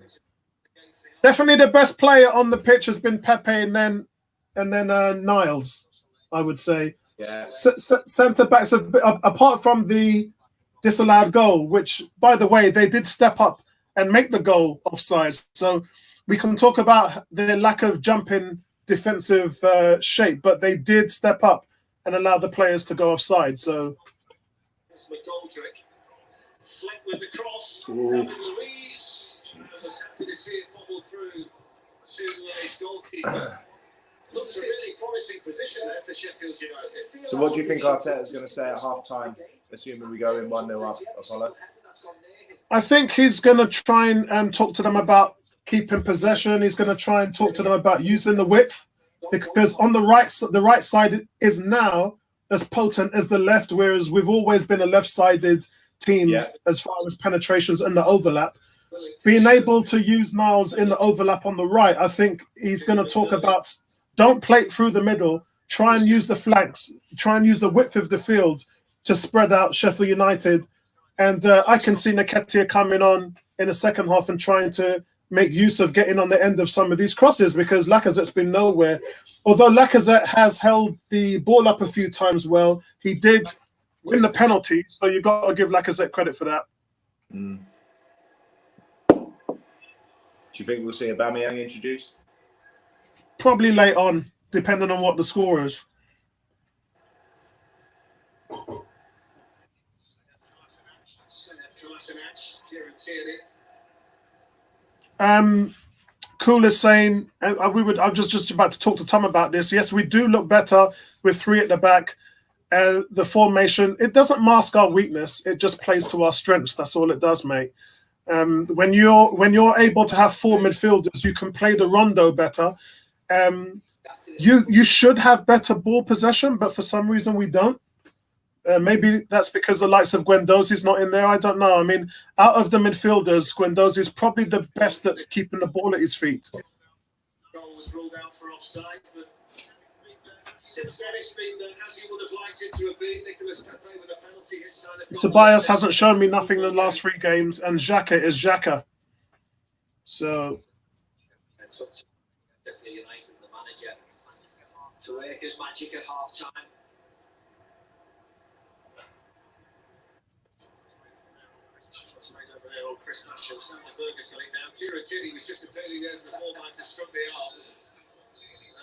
Definitely the best player on the pitch has been Pepe, and then Niles, I would say. Yeah. Centre backs, apart from the disallowed goal, which, by the way, they did step up and make the goal offside. So we can talk about their lack of jumping defensive shape, but they did step up and allow the players to go offside. So. McGoldrick flick with the cross. Louise was happy to see it bubble through to his goalkeeper. Looks a really promising position there for Sheffield United. So what do you think Arteta's going to say at half-time, assuming we go in 1-0 up, Apollo? I think he's going to try and talk to them about keeping possession. He's going to try and talk to them about using the width, because on the right side is now as potent as the left, whereas we've always been a left-sided team as far as penetrations and the overlap. Being able to use Niles in the overlap on the right, I think he's going to talk about don't play it through the middle, try and use the flanks, try and use the width of the field to spread out Sheffield United. And I can see Nketiah coming on in the second half and trying to make use of getting on the end of some of these crosses, because Lacazette's been nowhere. Although Lacazette has held the ball up a few times well, he did win the penalty, so you've got to give Lacazette credit for that. Do you think we'll see Aubameyang introduced? Probably late on, depending on what the score is. Cool is saying, I'm just about to talk to Tom about this. Yes, we do look better with 3 at the back. The formation, it doesn't mask our weakness. It just plays to our strengths. That's all it does, mate. When you're able to have 4 midfielders, you can play the rondo better. You should have better ball possession, but for some reason we don't. Maybe that's because the likes of Guendouzi's not in there. I don't know. I mean, out of the midfielders, Guendouzi's probably the best at keeping the ball at his feet. Goal was ruled out for offside, but since then it's been as he would have liked it to have been. Nicolas Pepe with a penalty. His side of Ceballos hasn't shown me nothing in the last 3 games, and Xhaka is Xhaka. So, Sheffield United, the manager, to work his magic at half time. Chris Marshall, Sander Berger's got it down. Kieran Tierney was just appealing there for the ball line to struck the arm.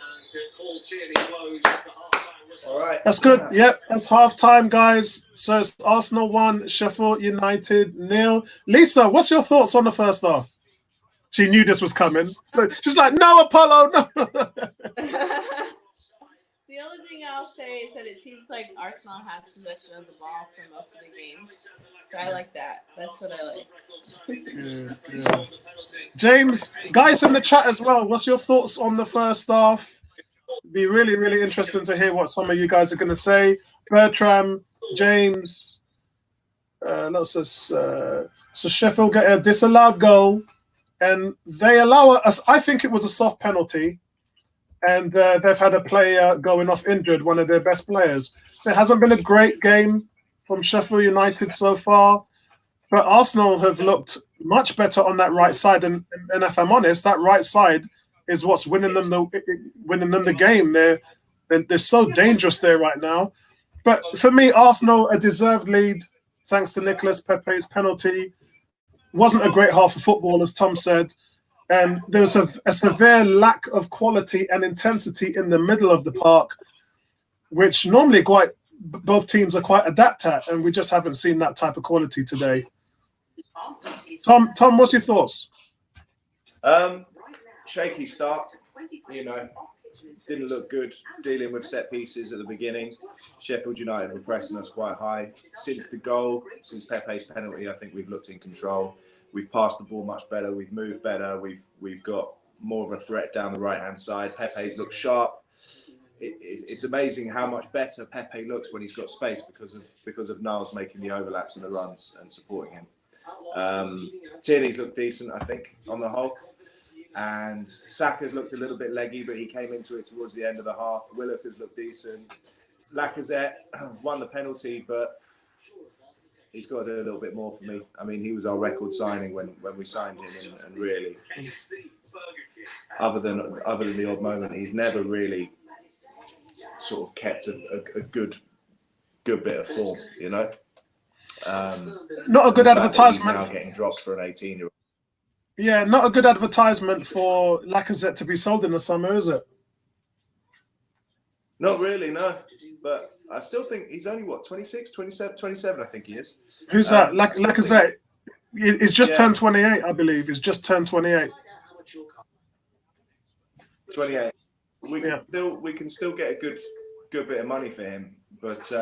And Paul Tierney blows the half-time whistle. All right. that's good. Yep, that's half time, guys. So it's Arsenal 1, Sheffield United 0. Lisa, what's your thoughts on the first half? She knew this was coming. She's like, no, Apollo, no. The only thing I'll say is that it seems like Arsenal has possession of the ball for most of the game. So I like that. That's what I like. James, guys in the chat as well, what's your thoughts on the first half? It'd be really, really interesting to hear what some of you guys are going to say. Bertram, James, so Sheffield get a disallowed goal, and they allow us. I think it was a soft penalty. And they've had a player going off injured, one of their best players. So it hasn't been a great game from Sheffield United so far. But Arsenal have looked much better on that right side. And if I'm honest, that right side is what's winning them the game. They're so dangerous there right now. But for me, Arsenal, a deserved lead, thanks to Nicolas Pepe's penalty. Wasn't a great half of football, as Tom said. There was a severe lack of quality and intensity in the middle of the park, which normally both teams are quite adept at, and we just haven't seen that type of quality today. Tom, what's your thoughts? Shaky start, didn't look good dealing with set pieces at the beginning. Sheffield United were pressing us quite high. Since the goal, since Pepe's penalty, I think we've looked in control. We've passed the ball much better. We've moved better. We've got more of a threat down the right-hand side. Pepe's looked sharp. It's amazing how much better Pepe looks when he's got space because of Niles making the overlaps and the runs and supporting him. Tierney's looked decent, I think, on the whole. And Saka's looked a little bit leggy, but he came into it towards the end of the half. Willock has looked decent. Lacazette won the penalty, but he's got to do a little bit more for me. I mean, he was our record signing when we signed him, and really, other than the odd moment, he's never really sort of kept a good bit of form, Not a good advertisement. He's now getting dropped for an 18-year-old. Yeah, not a good advertisement for Lacazette to be sold in the summer, is it? Not really, no. But I still think he's only, 26, 27, I think he is. Who's that? Lacazette? He's just turned 28, I believe. He's just turned 28. 28. We can still get a good bit of money for him. But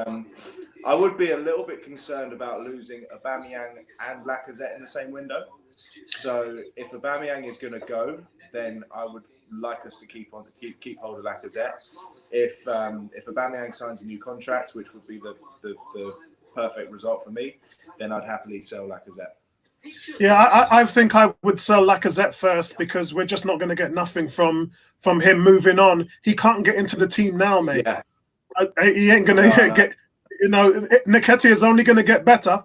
I would be a little bit concerned about losing Aubameyang and Lacazette in the same window. So if Aubameyang is going to go, then I would like us to keep hold of Lacazette. If Aubameyang signs a new contract, which would be the perfect result for me, then I'd happily sell Lacazette. Yeah, I think I would sell Lacazette first, because we're just not going to get nothing from him moving on. He can't get into the team now, mate. Yeah. He ain't going to get. Nketiah is only going to get better.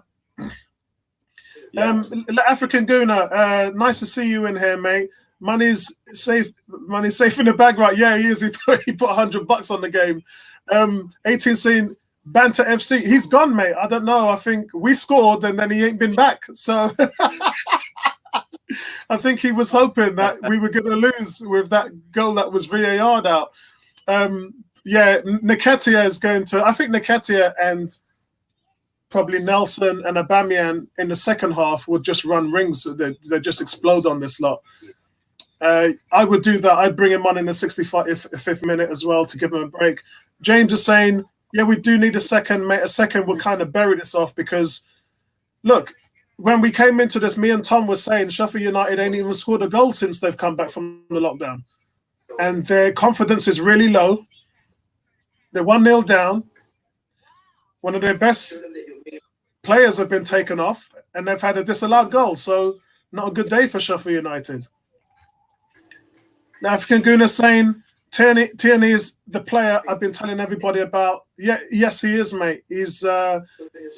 Yeah. African Guna, nice to see you in here, mate. Money's safe in the bag, right? Yeah, he is. He put $100 on the game. 18 saying Banter FC. He's gone, mate. I don't know. I think we scored and then he ain't been back. So I think he was hoping that we were going to lose with that goal that was VAR'd out. Yeah, Nketiah is going to. I think Nketiah and probably Nelson and Aubameyang in the second half would just run rings. They just explode on this lot. I would do that. I'd bring him on in the 65th minute as well to give him a break. James is saying, yeah, we do need a second, mate. A second will kind of bury this off because, look, when we came into this, me and Tom were saying Sheffield United ain't even scored a goal since they've come back from the lockdown. And their confidence is really low. They're 1-0 down. One of their best players have been taken off, and they've had a disallowed goal. So not a good day for Sheffield United. The African Guna saying Tierney is the player I've been telling everybody about. Yeah, yes, he is, mate. He's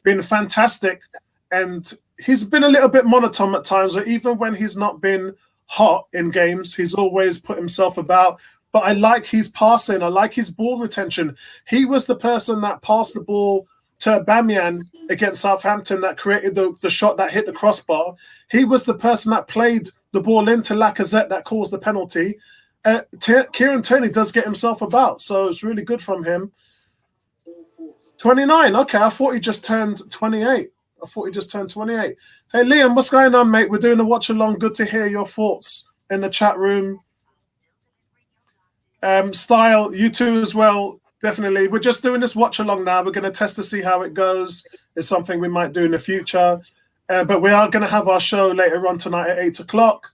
been fantastic, and he's been a little bit monotone at times. But even when he's not been hot in games, he's always put himself about. But I like his passing. I like his ball retention. He was the person that passed the ball to Aubameyang against Southampton that created the shot that hit the crossbar. He was the person that played the ball into Lacazette that caused the penalty. Kieran Tierney does get himself about, so it's really good from him. 29. Okay, I thought he just turned 28. Hey, Liam, what's going on, mate? We're doing a watch-along. Good to hear your thoughts in the chat room. Style, you too as well, definitely. We're just doing this watch-along now. We're going to test to see how it goes. It's something we might do in the future. But we are going to have our show later on tonight at 8 o'clock,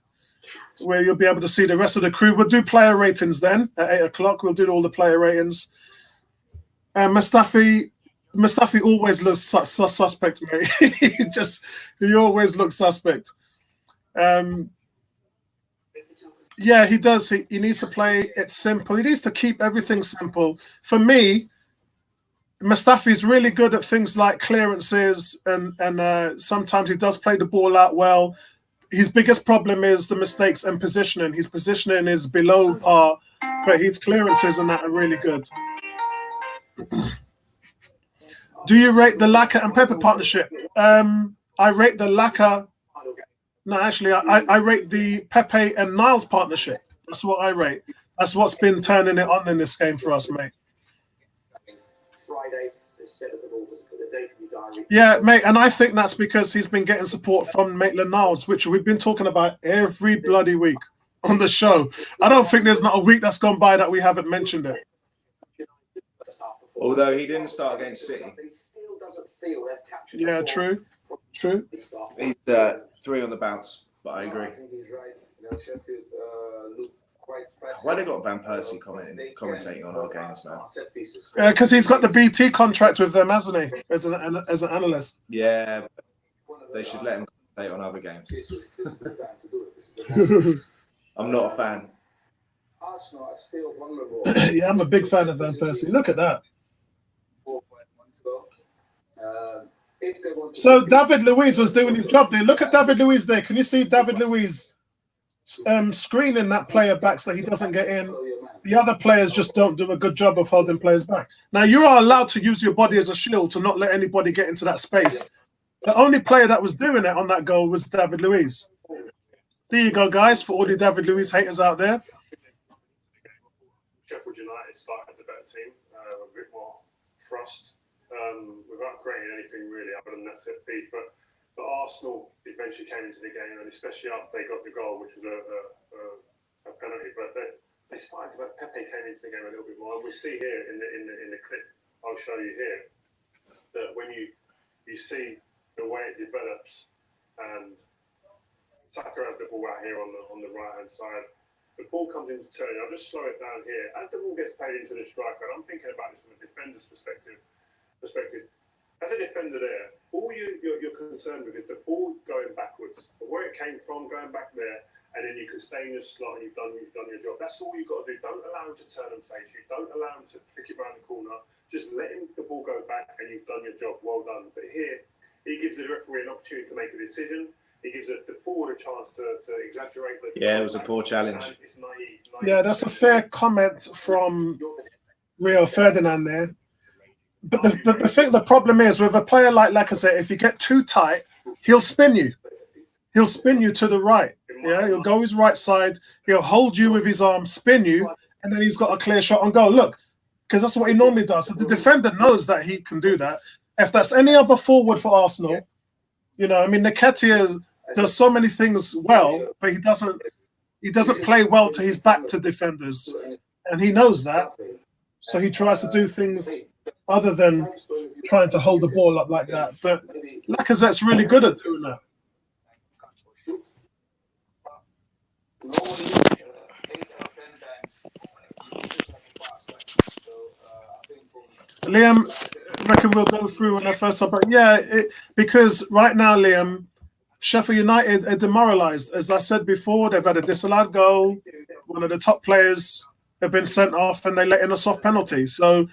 where you'll be able to see the rest of the crew. We'll do player ratings then at 8 o'clock. We'll do all the player ratings. Mustafi always looks suspect, mate. he always looks suspect. Yeah, he does. He needs to play it simple. He needs to keep everything simple. For me, Mustafi's really good at things like clearances, and sometimes he does play the ball out well. His biggest problem is the mistakes and positioning. His positioning is below par, but his clearances and that are really good. Do you rate the Laka and Pepe partnership? I rate the Laka. No, actually, I rate the Pepe and Niles partnership. That's what I rate. That's what's been turning it on in this game for us, mate. Yeah, mate, and I think that's because he's been getting support from Maitland-Niles, which we've been talking about every bloody week on the show. I don't think there's not a week that's gone by that we haven't mentioned it. Although he didn't start against City. Yeah, true. He's 3 on the bounce, but I agree. Why they got Van Persie commentating on our games, man? Yeah, because he's got the BT contract with them, hasn't he? As an analyst. Yeah, they should let him commentate on other games. I'm not a fan. Yeah, I'm a big fan of Van Persie. Look at that. So David Luiz was doing his job there. Look at David Luiz there. Can you see David Luiz screening that player back so he doesn't get in? The other players just don't do a good job of holding players back. Now, you are allowed to use your body as a shield to not let anybody get into that space. The only player that was doing it on that goal was David Luiz. There you go, guys, for all the David Luiz haters out there. Sheffield United started the better team, a bit more thrust, without creating anything really other than that set piece. But Arsenal eventually came into the game, and especially after they got the goal, which was a penalty. But they started. But Pepe came into the game a little bit more, and we see here in the clip I'll show you here that when you see the way it develops, and Saka has the ball out here on the right hand side. The ball comes into turn. I'll just slow it down here. As the ball gets played into the striker, and I'm thinking about this from a defender's perspective. As a defender there, all you're concerned with is the ball going backwards. But where it came from, going back there, and then you can stay in your slot and you've done your job. That's all you've got to do. Don't allow him to turn and face you. Don't allow him to flick it around the corner. Just let the ball go back and you've done your job. Well done. But here, He gives the referee an opportunity to make a decision. He gives the forward a chance to exaggerate. Yeah, it was a poor challenge. It's naive. Yeah, that's a fair comment from Rio Ferdinand there. But the problem is with a player like Lacazette, if you get too tight, he'll spin you. He'll spin you to the right. Yeah, he'll go his right side. He'll hold you with his arm, spin you, and then he's got a clear shot on goal. Look, because that's what he normally does. So the defender knows that he can do that. If that's any other forward for Arsenal, you know, I mean, Nketiah does so many things well, but he doesn't play well to his back to defenders, and he knows that. So he tries to do things other than trying to hold the ball up like that. But Lacazette's really good at doing that. Liam, I reckon we'll go through on the first sub. But yeah, because right now, Liam, Sheffield United are demoralised. As I said before, they've had a disallowed goal. One of the top players have been sent off, and they let in a soft penalty. So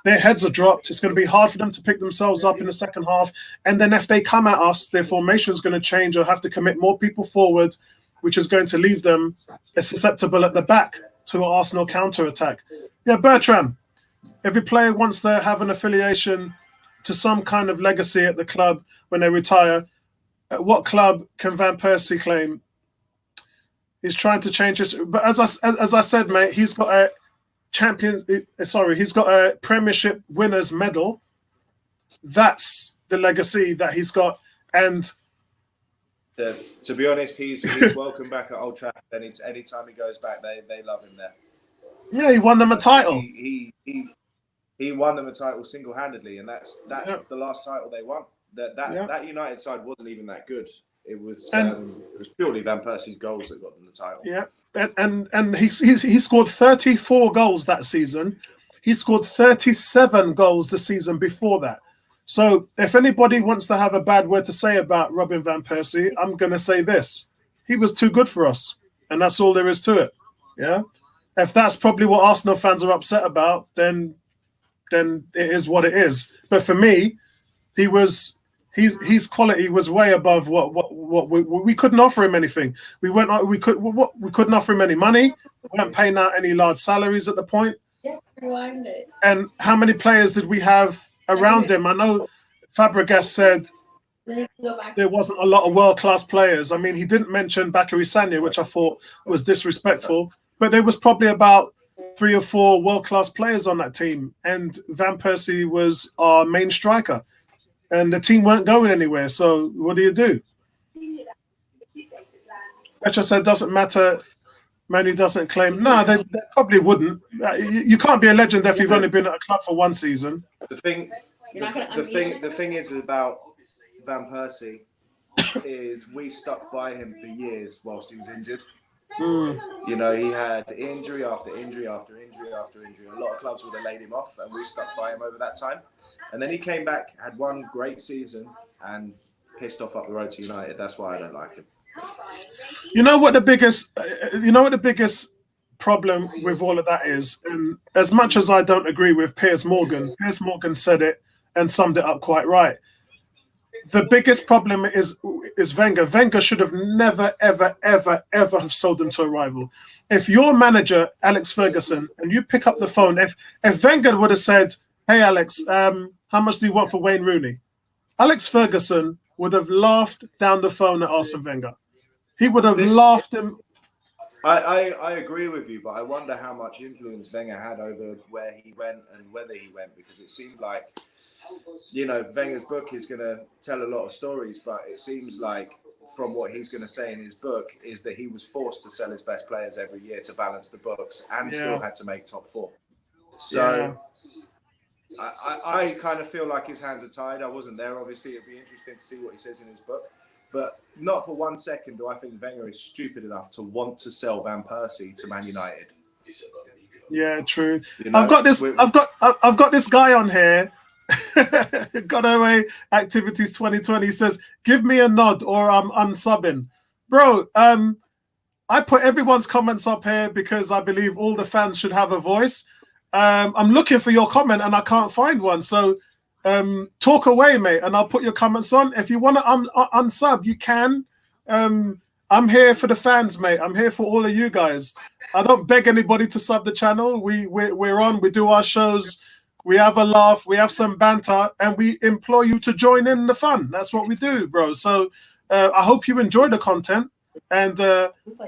their heads are dropped. It's going to be hard for them to pick themselves up in the second half. And then if they come at us, their formation is going to change. They'll have to commit more people forward, which is going to leave them susceptible at the back to an Arsenal counter-attack. Yeah, Bertram, every player wants to have an affiliation to some kind of legacy at the club when they retire. At what club can Van Persie claim? He's trying to change his... But as I said, mate, he's got a he's got a Premiership winners medal. That's the legacy that he's got. And to be honest, he's welcome back at Old Trafford. Anytime he goes back, they love him there. Yeah, he won them a title. He won them a title single-handedly, and that's the last title they won. That United side wasn't even that good. It was purely Van Persie's goals that got them the title. Yeah, and he scored 34 goals that season. He scored 37 goals the season before that. So if anybody wants to have a bad word to say about Robin Van Persie, I'm going to say this. He was too good for us, and that's all there is to it. Yeah? If that's probably what Arsenal fans are upset about, then it is what it is. But for me, his quality was way above what we couldn't offer him anything. We couldn't offer him any money. We weren't paying out any large salaries at the point. And how many players did we have around him? I know Fabregas said there wasn't a lot of world-class players. I mean, he didn't mention Bakary Sagna, which I thought was disrespectful, but there was probably about 3 or 4 world-class players on that team, and Van Persie was our main striker. And the team weren't going anywhere. So what do? Petra said, doesn't matter. Manu doesn't claim. No, they probably wouldn't. You can't be a legend if you've only been at a club for one season. The thing is about Van Persie is we stuck by him for years whilst he was injured. You know, he had injury after injury after injury after injury. A lot of clubs would have laid him off, and we stuck by him over that time. And then he came back, had one great season, and pissed off up the road to United. That's why I don't like him. You know what the biggest problem with all of that is, and as much as I don't agree with Piers Morgan said it and summed it up quite right. The biggest problem is Wenger. Wenger should have never, ever, ever, ever have sold him to a rival. If your manager, Alex Ferguson, and you pick up the phone, if Wenger would have said, hey, Alex, how much do you want for Wayne Rooney? Alex Ferguson would have laughed down the phone at Arsene Wenger. He would have laughed him. I agree with you, but I wonder how much influence Wenger had over where he went and whether he went, because it seemed like, you know, Wenger's book is going to tell a lot of stories, but it seems like from what he's going to say in his book is that he was forced to sell his best players every year to balance the books and still had to make top 4. So I kind of feel like his hands are tied. I wasn't there, obviously. It'd be interesting to see what he says in his book. But not for 1 second do I think Wenger is stupid enough to want to sell Van Persie to Man United. Yeah, true. You know, I've got this guy on here. Got away activities 2020 says, give me a nod or I'm unsubbing. Bro, I put everyone's comments up here because I believe all the fans should have a voice. I'm looking for your comment and I can't find one. So talk away, mate, and I'll put your comments on. If you want to unsub, you can. I'm here for the fans, mate. I'm here for all of you guys. I don't beg anybody to sub the channel. We're on. We do our shows. We have a laugh. We have some banter, and we implore you to join in the fun. That's what we do, bro. So I hope you enjoy the content, and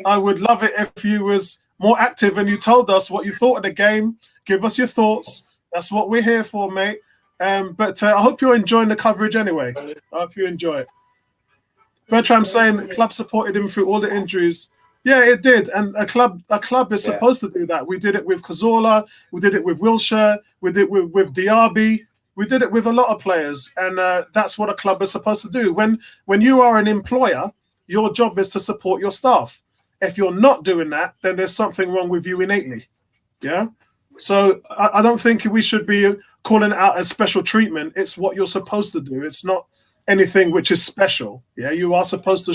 I would love it if you was more active and you told us what you thought of the game. Give us your thoughts. That's what we're here for, mate. But I hope you're enjoying the coverage anyway. I hope you enjoy it. Bertram saying the club supported him through all the injuries. Yeah, it did. And a club is supposed to do that. We did it with Cazorla. We did it with Wilshere. We did it with Diaby. We did it with a lot of players. And that's what a club is supposed to do. When you are an employer, your job is to support your staff. If you're not doing that, then there's something wrong with you innately. Yeah? So I don't think we should be calling it out as special treatment. It's what you're supposed to do. It's not anything which is special. Yeah, you are supposed to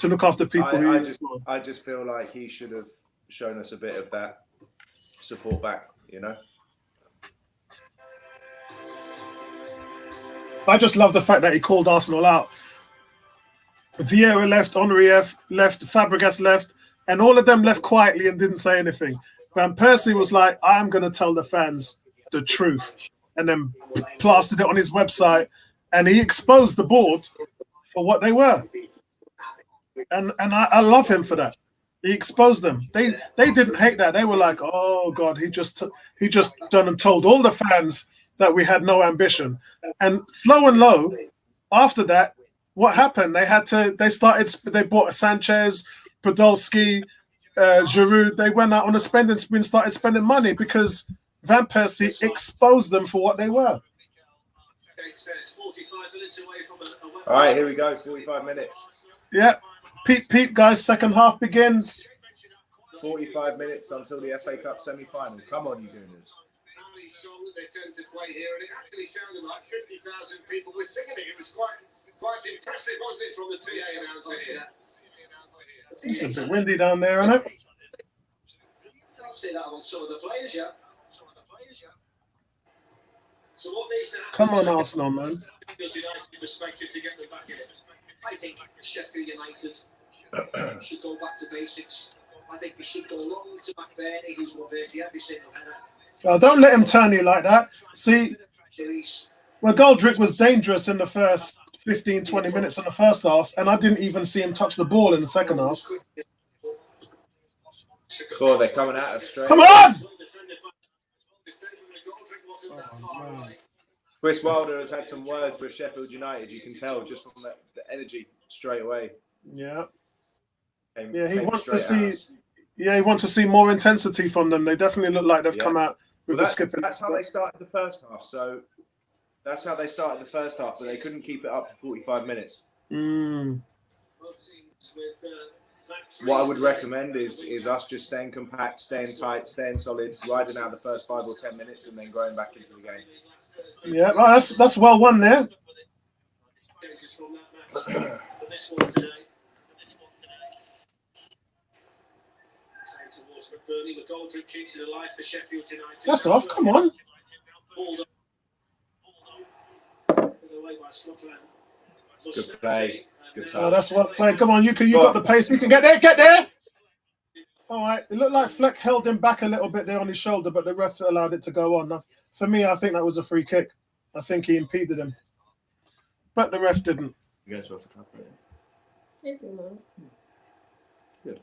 look after people. I just feel like he should have shown us a bit of that support back, you know. I just love the fact that he called Arsenal out. Vieira left, Henry left, Fabregas left, and all of them left quietly and didn't say anything. Van Persie was like, I'm going to tell the fans the truth, and then plastered it on his website, and he exposed the board for what they were. And I love him for that. He exposed them. They didn't hate that. They were like, oh God, he just done and told all the fans that we had no ambition. And slow and low, after that, what happened? They bought Sanchez, Podolski, Giroud. They went out on a spending spree and started spending money because Van Persie exposed them for what they were. All right, here we go. 45 minutes. Yeah. Peep, guys. Second half begins. 45 minutes until the FA Cup semi-final. Come on, you Gooners. Song that they tend to play here, and it actually sounded like 50,000 people were singing it. It was quite impressive, wasn't it, from the PA announcer here? It's a bit windy down there, isn't it? I'll say that about some of the players, yeah. So what needs to happen? Come on, Arsenal, man. Sheffield United perspective to get them back in it. I think Sheffield United should go back to basics. I think we should go long to McBurney, who's won virtually every single header. Oh, don't let him turn you like that. See, Goldrick was dangerous in the first 15, 20 minutes in the first half, and I didn't even see him touch the ball in the second half. Cool, they're coming at us straight. Come on! Oh, Chris Wilder has had some words with Sheffield United. You can tell just from the energy straight away. Yeah. He wants to see. Yeah, he wants to see more intensity from them. They definitely look like they've come out with the skipping. That's how they started the first half. So that's how they started the first half, but they couldn't keep it up for 45 minutes. What I would recommend is us just staying compact, staying tight, staying solid, riding out the first 5 or 10 minutes, and then going back into the game. Yeah, well, that's well won there. That's off. Come on. Good play. Good touch. Oh, that's what play. Come on, you got the pace. You can get there. Get there. All right. It looked like Fleck held him back a little bit there on his shoulder, but the ref allowed it to go on. For me, I think that was a free kick. I think he impeded him, but the ref didn't. You guys have to tap it. Good.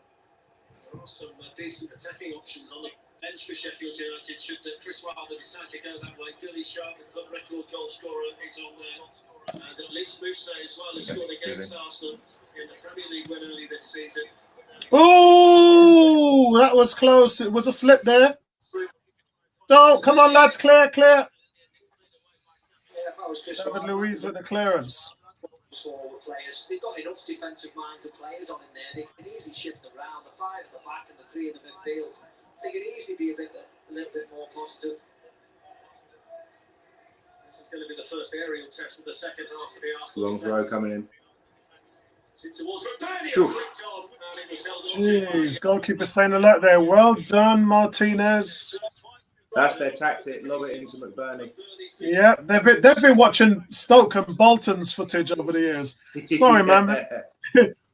Some decent attacking options on the bench for Sheffield United. Should Chris Wilder decide to go that way, Billy Sharp, the club record goal scorer, is on there. And at least Musa as well, who scored against Arsenal in the Premier League win early this season. Oh, that was close. It was a slip there. No, come on, lads, clear. David Luiz with the clearance. Forward players, they've got enough defensive minds of players on in there. They can easily shift around the 5 at the back and the 3 in the midfield. They can easily be a little bit more positive. This is going to be the first aerial test of the second half for the Arsenal. Long throw coming in. Towards Jeez, goalkeeper staying alert there. Well done, Martinez. That's their tactic. Lob it into McBurney. Yeah, they've been watching Stoke and Bolton's footage over the years. Sorry, man.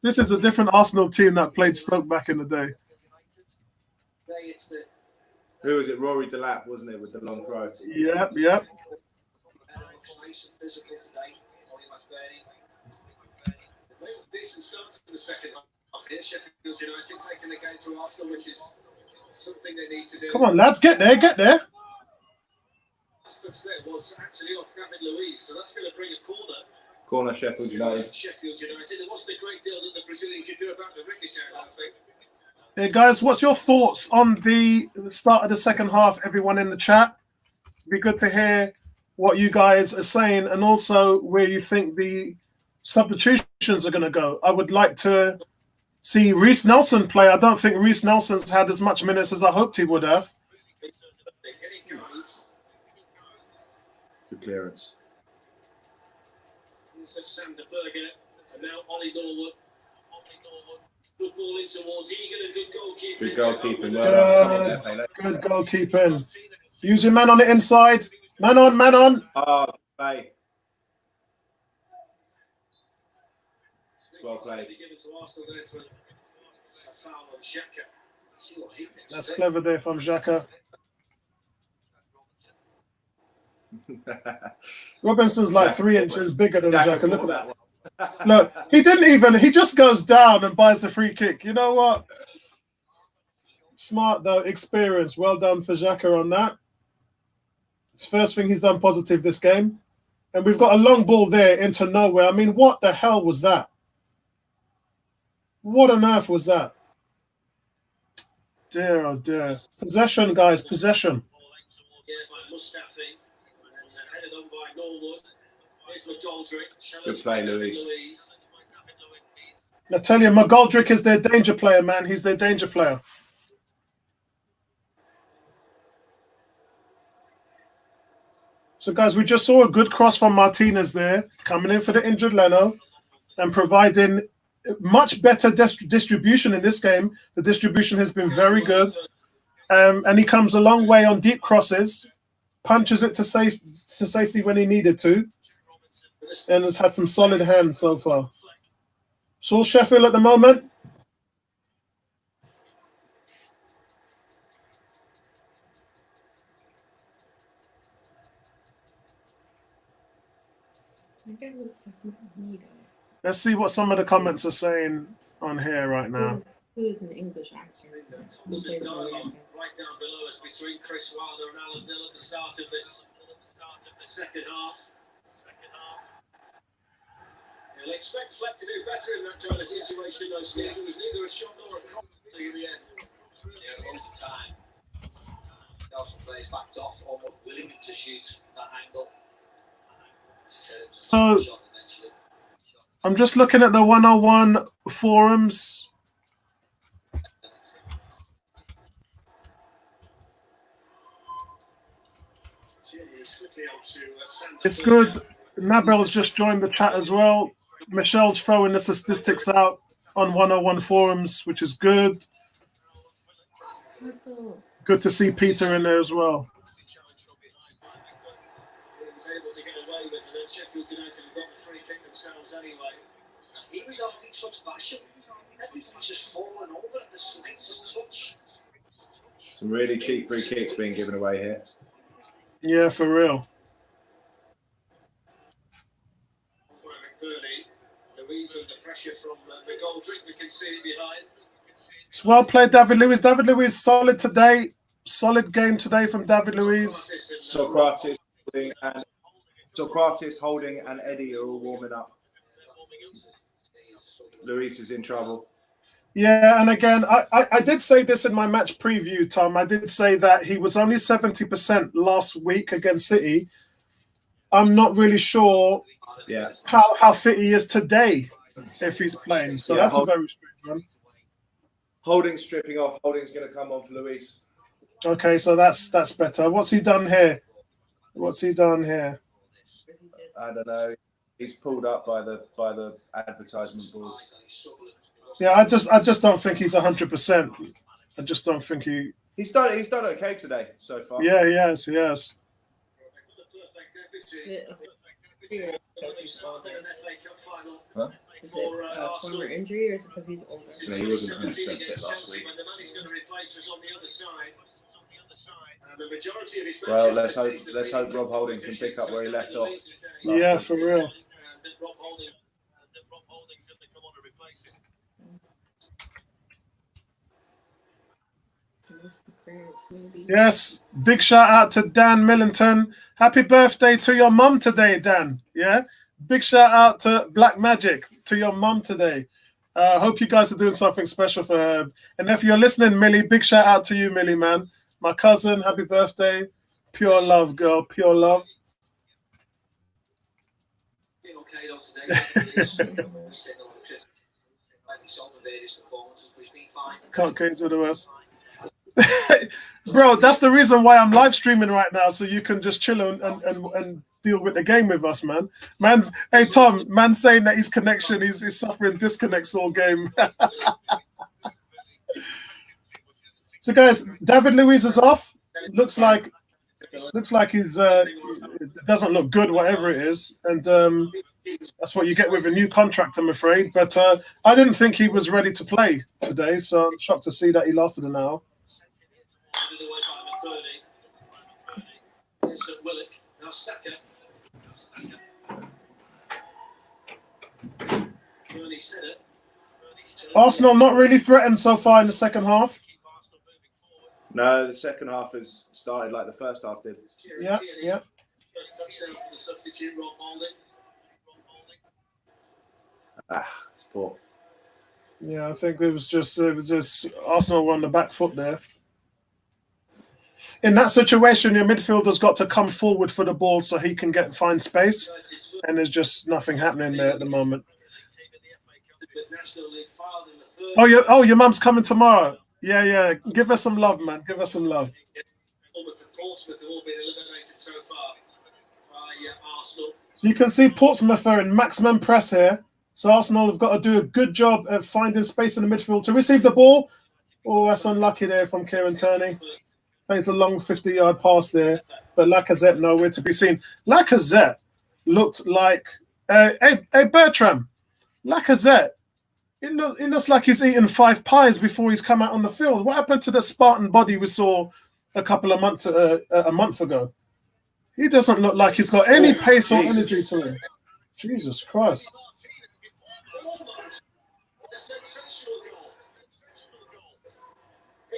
This is a different Arsenal team that played Stoke back in the day. Who was it? Rory Delap, wasn't it, with the long throw? Yep. Decent start to the second half here. Sheffield United taking the game to Arsenal, which is something they need to do. Come on, lads, get there. There was actually off David Luiz, so that's going to bring a corner. Corner, Sheffield United. Sheffield United. There wasn't a great deal that the Brazilian could do about the ricochet, I don't think. Hey guys, what's your thoughts on the start of the second half? Everyone in the chat, it'd be good to hear what you guys are saying, and also where you think the substitutions are going to go. I would like to see Reece Nelson play. I don't think Reece Nelson's had as much minutes as I hoped he would have. Good clearance. Sander Berger, and now Ollie Norwood. Good ball in towards Egan, and good goalkeeping. Good goalkeeping. Well, good goalkeeping. Use your man on the inside. Man on. Oh, play. It's well played. That's clever there from Xhaka. Robinson's like 3 inches bigger than Xhaka. Look at that one. Look, he just goes down and buys the free kick. You know what? Smart though, experience. Well done for Xhaka on that. It's the first thing he's done positive this game. And we've got a long ball there into nowhere. I mean, what the hell was that? What on earth was that? Dear, oh dear. Possession, guys, possession. Good play, Luis. I tell you, McGoldrick is their danger player, man. He's their danger player. So, guys, we just saw a good cross from Martinez there, coming in for the injured Leno and providing much better distribution in this game. The distribution has been very good. And he comes a long way on deep crosses, punches it to safety when he needed to, and has had some solid hands so far. So Sheffield at the moment. Let's see what some of the comments are saying on here right now. Who is an English actor? Right down below us between Chris Wilder and Alan Dill at the start of this second half. You'll expect Fleck to do better in that kind of situation, though, Steve. It was neither a shot nor a cross in the end. Yeah, all the time. Nelson players backed off, almost willing to shoot that angle. So, I'm just looking at the 101 forums. It's good. Nabel's just joined the chat as well. Michelle's throwing the statistics out on 101 forums, which is good. Good to see Peter in there as well. He was able to get away with it, and then Sheffield United got the free kick themselves anyway. And he was hardly touched Basham. Everything's just fallen over at the slightest touch. Some really cheap free kicks being given away here. Yeah, for real. Louise under pressure from McGoldrick. We can see it behind. It's well played, David Luiz. David Luiz solid today. Solid game today from David Luiz. Socrates, Holding, and Eddie are all warming up. Luis is in trouble. Yeah, and again, I did say this in my match preview, Tom. I did say that he was only 70% last week against City. I'm not really sure how fit he is today if he's playing. So that's a very strict one. Holding's stripping off. Holding's going to come on for Luis. Okay, so that's better. What's he done here? I don't know. He's pulled up by the advertisement boards. Yeah, I just don't think he's 100%. I just don't think He's done okay today so far. Yeah, he has. Because he's older. Huh? Is it a former injury or is it because he's older? No, he wasn't 100% fit last week. Well, let's hope Rob Holding can pick up where he left off. Yeah, week. for real. Yes, big shout out to Dan Millington. Happy birthday to your mum today, Dan. Yeah, big shout out to Black Magic, to your mum today. Hope you guys are doing something special for her. And if you're listening, Millie, big shout out to you, Millie, man. My cousin, happy birthday. Pure love, girl, pure love. Can't get into the West. Bro, that's the reason why I'm live streaming right now, so you can just chill and deal with the game with us, man. Hey Tom, man's saying that his connection is suffering disconnects all game. So guys, David Luiz is off. Looks like he's it doesn't look good, whatever it is, and that's what you get with a new contract, I'm afraid. But I didn't think he was ready to play today, so I'm shocked to see that he lasted an hour. Arsenal not really threatened so far in the second half. No, the second half has started like the first half did. Yeah. It's poor. Yeah, I think it was just Arsenal were on the back foot there. In that situation, your midfielder's got to come forward for the ball so he can find space, and there's just nothing happening there at the moment. Oh, your mum's coming tomorrow. Yeah. Give her some love, man. Give her some love. So you can see Portsmouth are in maximum press here. So Arsenal have got to do a good job of finding space in the midfield to receive the ball. Oh, that's unlucky there from Kieran Tierney. Plays a long 50-yard pass there, but Lacazette nowhere to be seen. Lacazette looked like hey Bertram. Lacazette. It looks like he's eaten 5 pies before he's come out on the field. What happened to the Spartan body we saw a month ago? He doesn't look like he's got any pace or energy to him. Jesus Christ.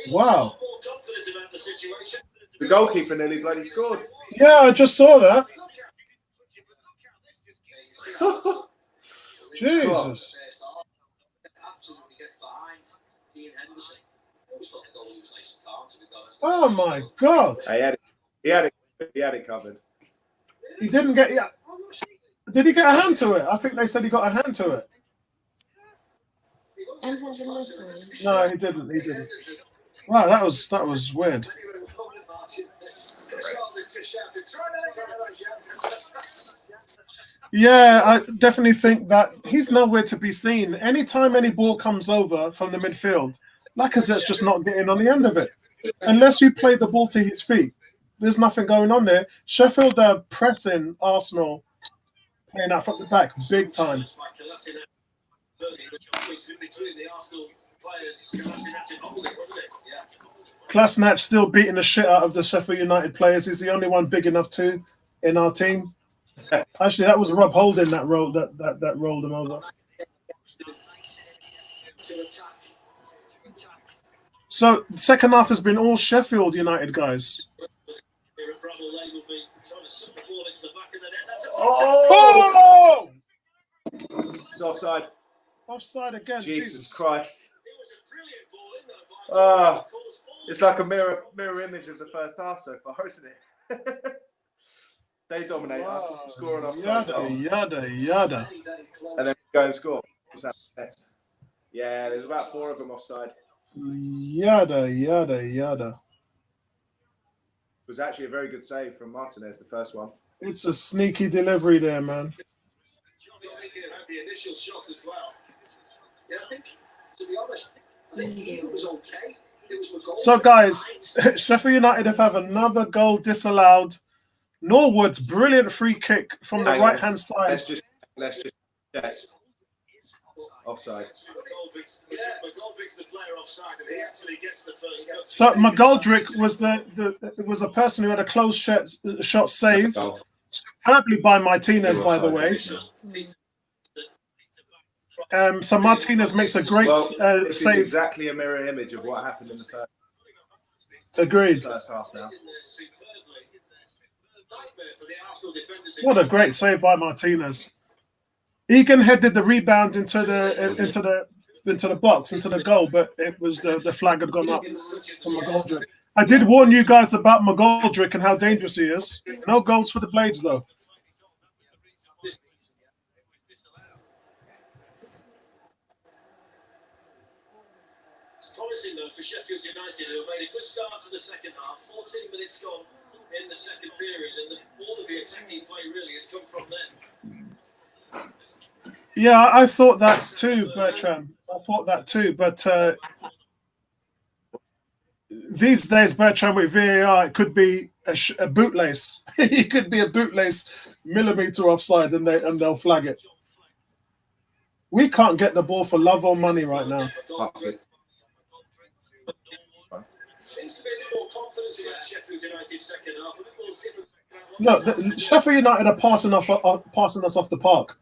Wow. The goalkeeper nearly bloody scored. Yeah, I just saw that. Jesus. Oh my God. He had it covered. He didn't get. Yeah. Did he get a hand to it? I think they said he got a hand to it. No, he didn't. Wow, that was weird. Yeah, I definitely think that he's nowhere to be seen. Anytime any ball comes over from the midfield, Lacazette's just not getting on the end of it. Unless you play the ball to his feet, there's nothing going on there. Sheffield are pressing Arsenal, playing out from the back, big time. Klasnach still beating the shit out of the Sheffield United players. He's the only one big enough to in our team. Actually, that was Rob Holding that rolled him over. So the second half has been all Sheffield United guys. Oh! It's offside. Offside again. Jesus Christ. It's like a mirror image of the first half so far, isn't it? They dominate us, scoring offside. Yada. And then go and score. What's that next? Yeah, there's about 4 of them offside. Yada. It was actually a very good save from Martinez, the first one. It's a sneaky delivery there, man. The initial shot as well. Yeah, I think, to be honest, I think he was okay. It was So, guys, Sheffield United have another goal disallowed Norwood's brilliant free kick from the Hang on. right-hand side. Let's just check. Offside. McGoldrick's the player offside, and he actually gets the first touch. So McGoldrick was a person who had a close shot saved, superbly by Martinez, by the way. So Martinez makes a great this save. is exactly a mirror image of what happened in the Agreed. first half now. What a great save by Martinez. Egan headed the rebound into the box, into the goal, but it was the flag had gone up from McGoldrick. I did warn you guys about McGoldrick and how dangerous he is. No goals for the Blades, though. It's promising, though, for Sheffield United, who have made a good start to the second half. 14 minutes gone in the second period, and all of the attacking play really has come from them. Yeah, I thought that too, Bertram. I thought that too, but these days, Bertram, with VAR, it could be a bootlace. It could be a bootlace millimeter offside, and they'll flag it. We can't get the ball for love or money right now. Seems to be a bit more confidence about Sheffield United second half. Look, Sheffield United are passing us off the park.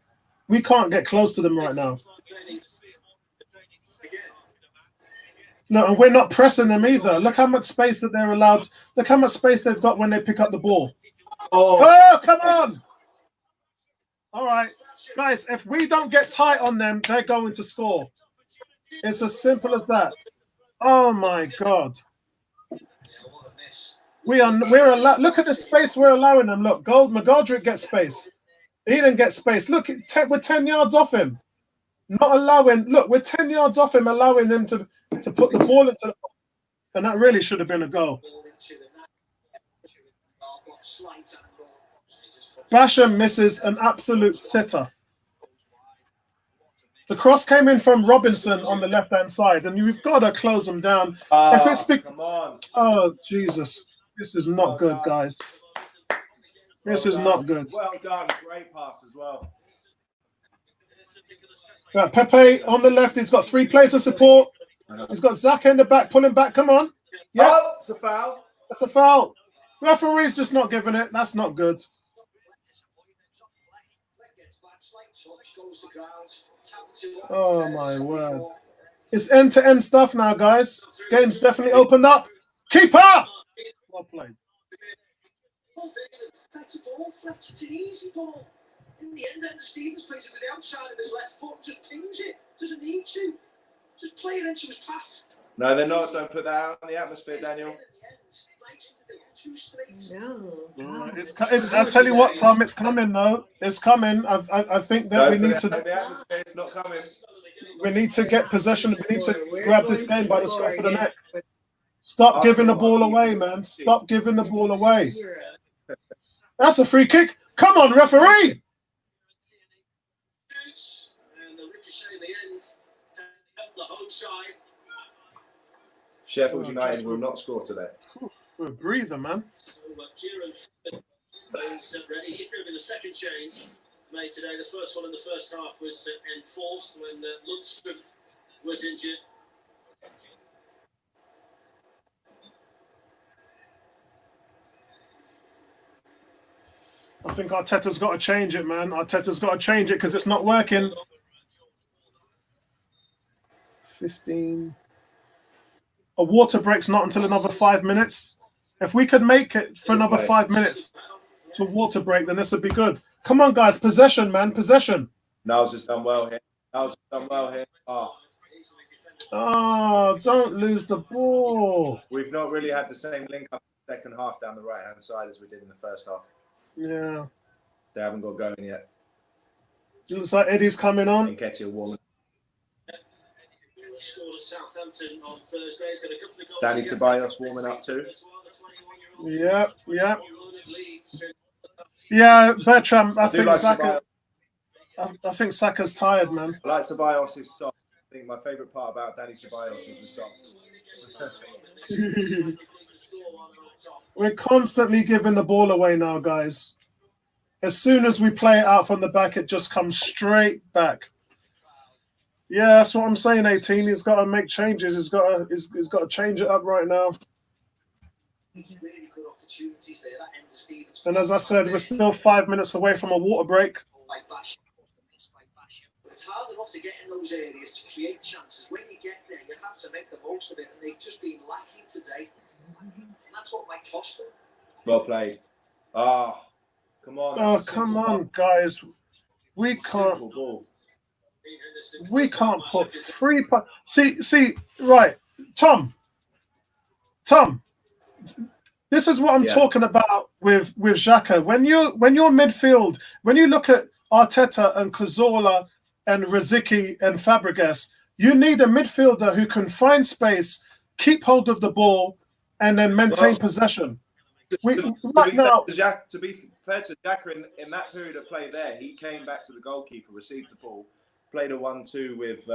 We can't get close to them right now. No, and we're not pressing them either. Look how much space that they're allowed. Look how much space they've got when they pick up the ball. Oh, come on. All right. Guys, if we don't get tight on them, they're going to score. It's as simple as that. Oh, my God. Look at the space we're allowing them. Look, McGoldrick gets space. He didn't get space. Look, we're 10 yards off him. Not allowing. Look, we're 10 yards off him, allowing them to put the ball into the. And that really should have been a goal. Basham misses an absolute sitter. The cross came in from Robinson on the left-hand side, and you've got to close them down. If it's come on. Oh, Jesus. This is not good, guys. This is not good. Well done. Great pass as well. Right, Pepe on the left. He's got 3 players of support. He's got Zaka in the back, pulling back. Come on. Yeah. Oh, it's a foul. That's a foul. Referee's just not giving it. That's not good. Oh, my word. It's end-to-end stuff now, guys. Game's definitely opened up. Keeper! Well played. That's a ball, Fletch. It's an easy ball. In the end, Stevens plays it with the outside of his left foot and just pings it. Doesn't need to. Just play it into his path. No, they're not. Don't put that out in the atmosphere, Daniel. No. I'll tell you what, Tom, it's coming, though. It's coming. I think that we need to. The atmosphere, it's not coming. We need to get possession. We need to grab this game by the scruff of the neck. Stop giving the ball away, man. Stop giving the ball away. That's a free kick. Come on, referee. And the ricochet in the end helped the home side. Sheffield United will not score today. For a breather, man. So Kieran is ready. He's going to be the second change made today. The first one in the first half was enforced when Lundstrom was injured. I think Arteta's got to change it, man. Arteta's got to change it because it's not working. 15. A water break's not until another 5 minutes. If we could make it for another 5 minutes to water break, then this would be good. Come on, guys. Possession, man. Possession. Niles has done well here. Oh, don't lose the ball. We've not really had the same link up in the second half down the right-hand side as we did in the first half. Yeah. They haven't got going yet. It looks like Eddie's coming on. Nketiah warming. Scored at Southampton on Thursday. He's got a couple of goals. Danny Ceballos warming up too. Yeah. Yeah, Bertram, I think like Saka. I think Saka's tired, man. I like Ceballos' sock. I think my favourite part about Danny Ceballos is the sock. We're constantly giving the ball away now, guys. As soon as we play it out from the back, it just comes straight back. Yeah, that's what I'm saying, 18. He's got to make changes. He's got to change it up right now. Really good opportunities there. That end of Stevens. And as I said, we're still 5 minutes away from a water break. But it's hard enough to get in those areas to create chances. When you get there, you have to make the most of it, and they've just been lacking today. And that's what might cost them. Well played. Oh, come on. Oh, come on, guys. We can't put free. See, right, Tom. This is what I'm talking about with Xhaka. When you're midfield, when you look at Arteta and Cazorla and Rosicky and Fabregas, you need a midfielder who can find space, keep hold of the ball, and then maintain possession. To be fair to Xhaka, in that period of play there, he came back to the goalkeeper, received the ball, played a 1-2 with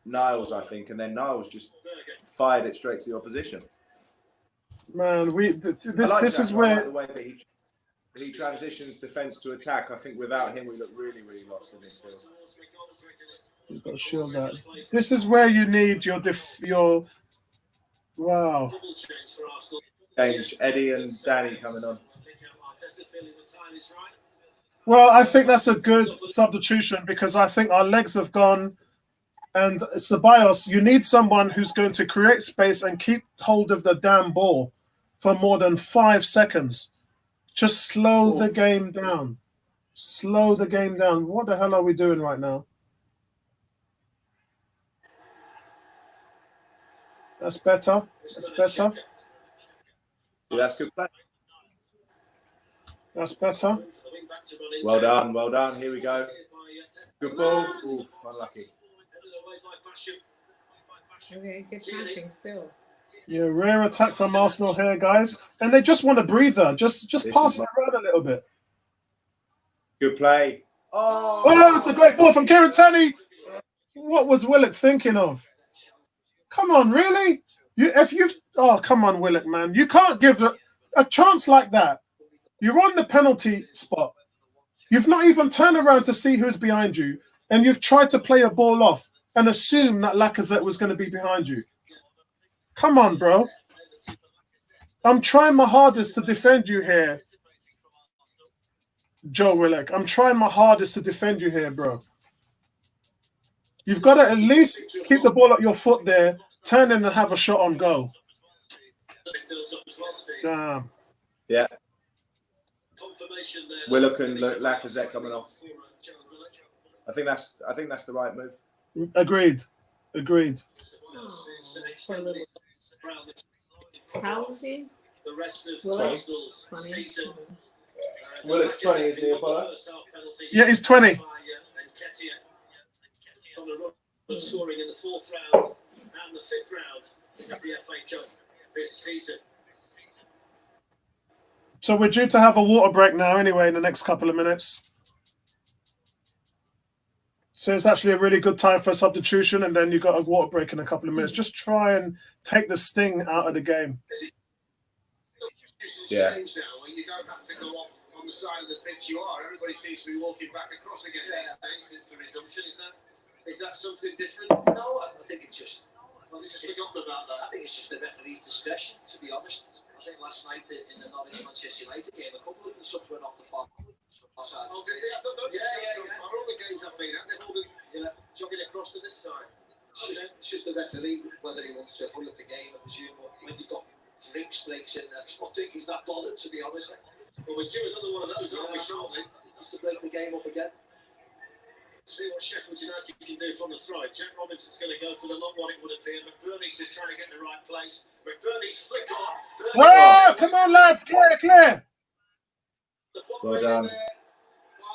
Niles, I think, and then Niles just fired it straight to the opposition. Man, this is where the way that he transitions defence to attack. I think without him, we look really, really lost in this field. You've got to show that. This is where you need your wow. James, Eddie, and Danny coming on. Well, I think that's a good substitution because I think our legs have gone. And Ceballos, you need someone who's going to create space and keep hold of the damn ball for more than 5 seconds. Just slow the game down. Slow the game down. What the hell are we doing right now? That's better. That's better. Yeah, that's good play. That's better. Well done. Well done. Here we go. Good ball. Oof, unlucky. Okay, good passing still. Yeah, rare attack from Arsenal here, guys. And they just want a breather. Just pass it around a little bit. Good play. Oh, that's a great ball from Kieran Tierney. What was Willock thinking of? Come on, really? Come on, Willock, man. You can't give a chance like that. You're on the penalty spot. You've not even turned around to see who's behind you, and you've tried to play a ball off and assume that Lacazette was going to be behind you. Come on, bro. I'm trying my hardest to defend you here, Joe Willock. I'm trying my hardest to defend you here, bro. You've got to at least keep the ball at your foot there, turn in and have a shot on goal. Damn. Yeah. Willock and Lacazette coming off. I think that's the right move. Agreed. How old is he? Willock's 20, isn't he, Apollo? Yeah, he's 20. Scoring in the 4th round and the 5th round of the FA Cup this season. So we're due to have a water break now anyway in the next couple of minutes. So it's actually a really good time for a substitution, and then you've got a water break in a couple of minutes. Just try and take the sting out of the game. Yeah. You don't have to go off on the side of the pitch you are. Everybody seems to be walking back across again these days since the resumption. Is that something different? No, I think it's just... Well, this is forgotten about that. I think it's just the referee's discretion, to be honest. I think last night in the Norwich-Manchester United game, a couple of the subs went off the far side. Oh, did they? I don't know. All the games I've been at, they've all been jogging across to this side. It's just the referee, whether he wants to pull up the game, I presume. When you've got drinks breaks in there, I don't think he's that bothered, to be honest. Well, we're due another one of those, aren't we, shortly? Just to break the game up again. See what Sheffield United can do from the throw. Jack Robinson's going to go for the long one, it would appear. McBurney's just trying to get in the right place. McBurney's flick on. Oh, come on, lads. Clear. Well done.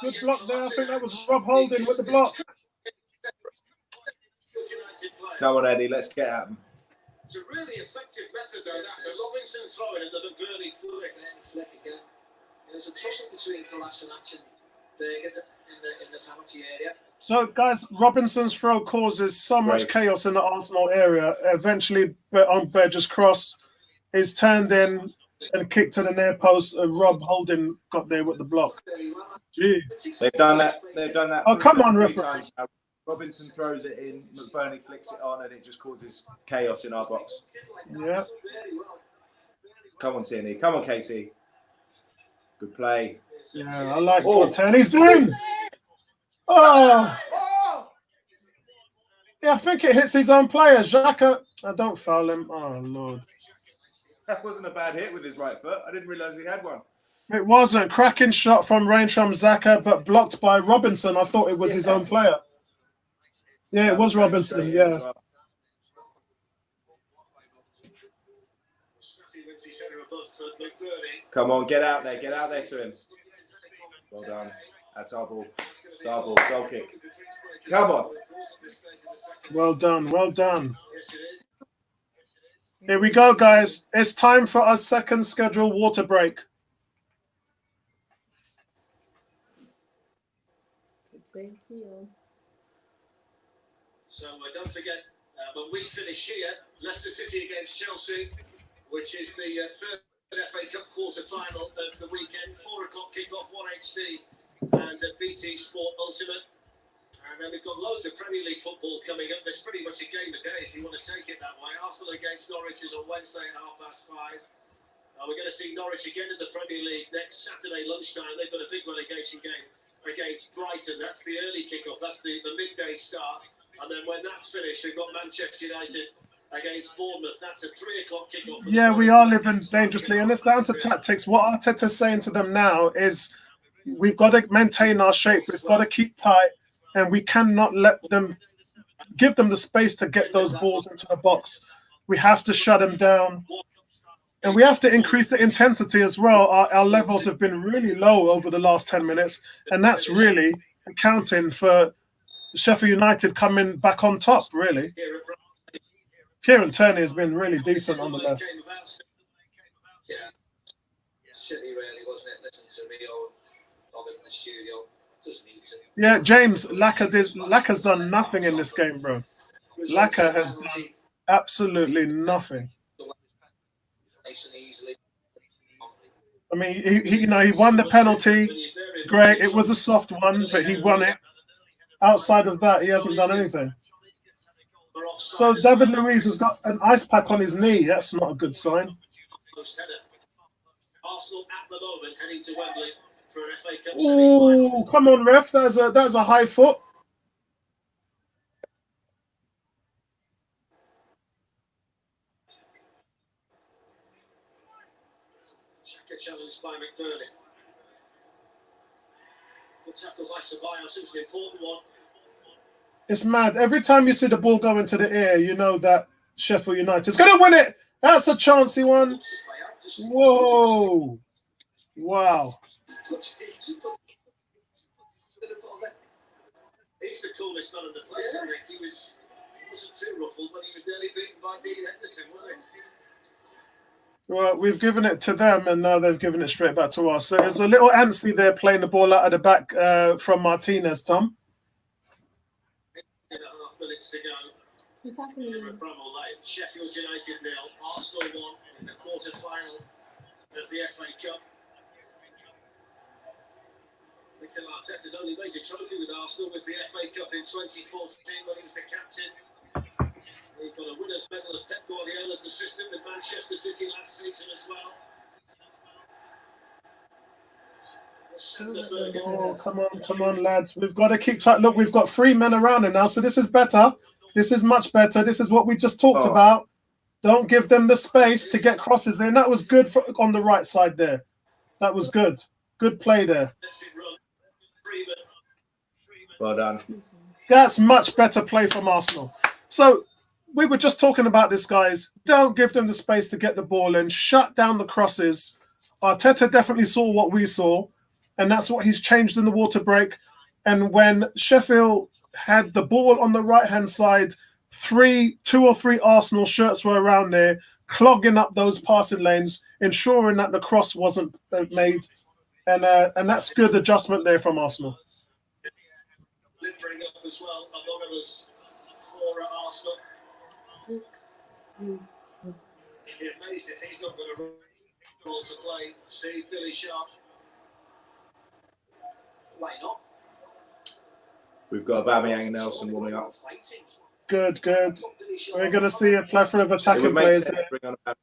Good block there. I think that was Rob Holding with the block. Come on, Eddie. Let's get at him. It's a really effective method, though. The Robinson throwing and the McBurney flick again. There's a tussle between Kolasinac and Berger in the penalty area. So, guys, Robinson's throw causes so much chaos in the Arsenal area. Eventually, on Berger's cross, is turned in and kicked to the near post. Rob Holding got there with the block. Gee. They've done that. They've done that. Oh, come on, three referee. times now. Robinson throws it in. McBurney flicks it on, and it just causes chaos in our box. Yeah. Come on, Tierney. Come on, Katie. Good play. Yeah, I like what Tierney's doing. Oh. Yeah, I think it hits his own player. Xhaka. I don't foul him. Oh, Lord. That wasn't a bad hit with his right foot. I didn't realise he had one. It wasn't. Cracking shot from range from Xhaka, but blocked by Robinson. I thought it was his own player. Yeah, it was Robinson. Yeah. Come on, get out there. Get out there to him. Well done. That's our ball. It's our ball. Goal kick. Come on. Well done. Well done. Here we go, guys. It's time for our second scheduled water break. Thank you. So don't forget, when we finish here, Leicester City against Chelsea, which is the third FA Cup quarter-final of the weekend. 4 o'clock kick-off, 1HD, and BT Sport Ultimate. And then we've got loads of Premier League football coming up. There's pretty much a game a day if you want to take it that way. Arsenal against Norwich is on Wednesday at 5:30. We're going to see Norwich again in the Premier League next Saturday lunchtime. They've got a big relegation game against Brighton. That's the early kick-off. That's the midday start. And then when that's finished, we've got Manchester United against Bournemouth. That's a 3 o'clock kickoff. Yeah, we are living dangerously, and it's down to tactics. What Arteta's saying to them now is we've got to maintain our shape. We've got to keep tight, and we cannot let them give them the space to get those balls into the box. We have to shut them down, and we have to increase the intensity as well. Our levels have been really low over the last 10 minutes, and that's really accounting for Sheffield United coming back on top, really. Kieran Tierney has been really decent on the left. Yeah. City really, wasn't it? Listen to me or Bob in the studio. Doesn't need to. Yeah, James, Lacker's done nothing in this game, bro. Lacker has done absolutely nothing. Nice and easily. I mean, he won the penalty. Great, it was a soft one, but he won it. Outside of that, he hasn't done anything. So David Luiz has got an ice pack on his knee. That's not a good sign. Arsenal at the moment heading to Wembley for an FA Cup Oh, come on, ref. That's a high foot. Xhaka challenged by McBurney. Good tackle by Ceballos. It was an important one. It's mad. Every time you see the ball go into the air, you know that Sheffield United's going to win it. That's a chancy one. Whoa. Wow. He's the coolest man in the place, I think. He wasn't too ruffled, but he was nearly beaten by Dean Henderson, wasn't he? Well, we've given it to them, and now they've given it straight back to us. So there's a little antsy there playing the ball out of the back from Martinez, Tom. 8.5 minutes to go. What's happening? Bramall Lane. Sheffield United 0, Arsenal 1 in the quarter-final of the FA Cup. Mikel Arteta's only major trophy with Arsenal was the FA Cup in 2014 when he was the captain. He got a winner's medal as Pep Guardiola's assistant with Manchester City last season as well. Oh, come on, lads. We've got to keep tight. Look, we've got 3 men around him now, so this is better. This is much better. This is what we just talked about. Don't give them the space to get crosses in. That was good on the right side there. That was good. Good play there. Well done. That's much better play from Arsenal. So we were just talking about this, guys. Don't give them the space to get the ball in. Shut down the crosses. Arteta definitely saw what we saw, and that's what he's changed in the water break. And when Sheffield had the ball on the right-hand side, 2 or 3 Arsenal shirts were around there, clogging up those passing lanes, ensuring that the cross wasn't made. And that's good adjustment there from Arsenal. Limbering up as well, among others, for Arsenal. You'd be amazed if he's not got a role to play. Steve, Billy Sharp. Why not? We've got Aubameyang and Nelson warming up. Good, good. We're going to see a plethora of It attacking would make players sense here. to bring on Aubameyang.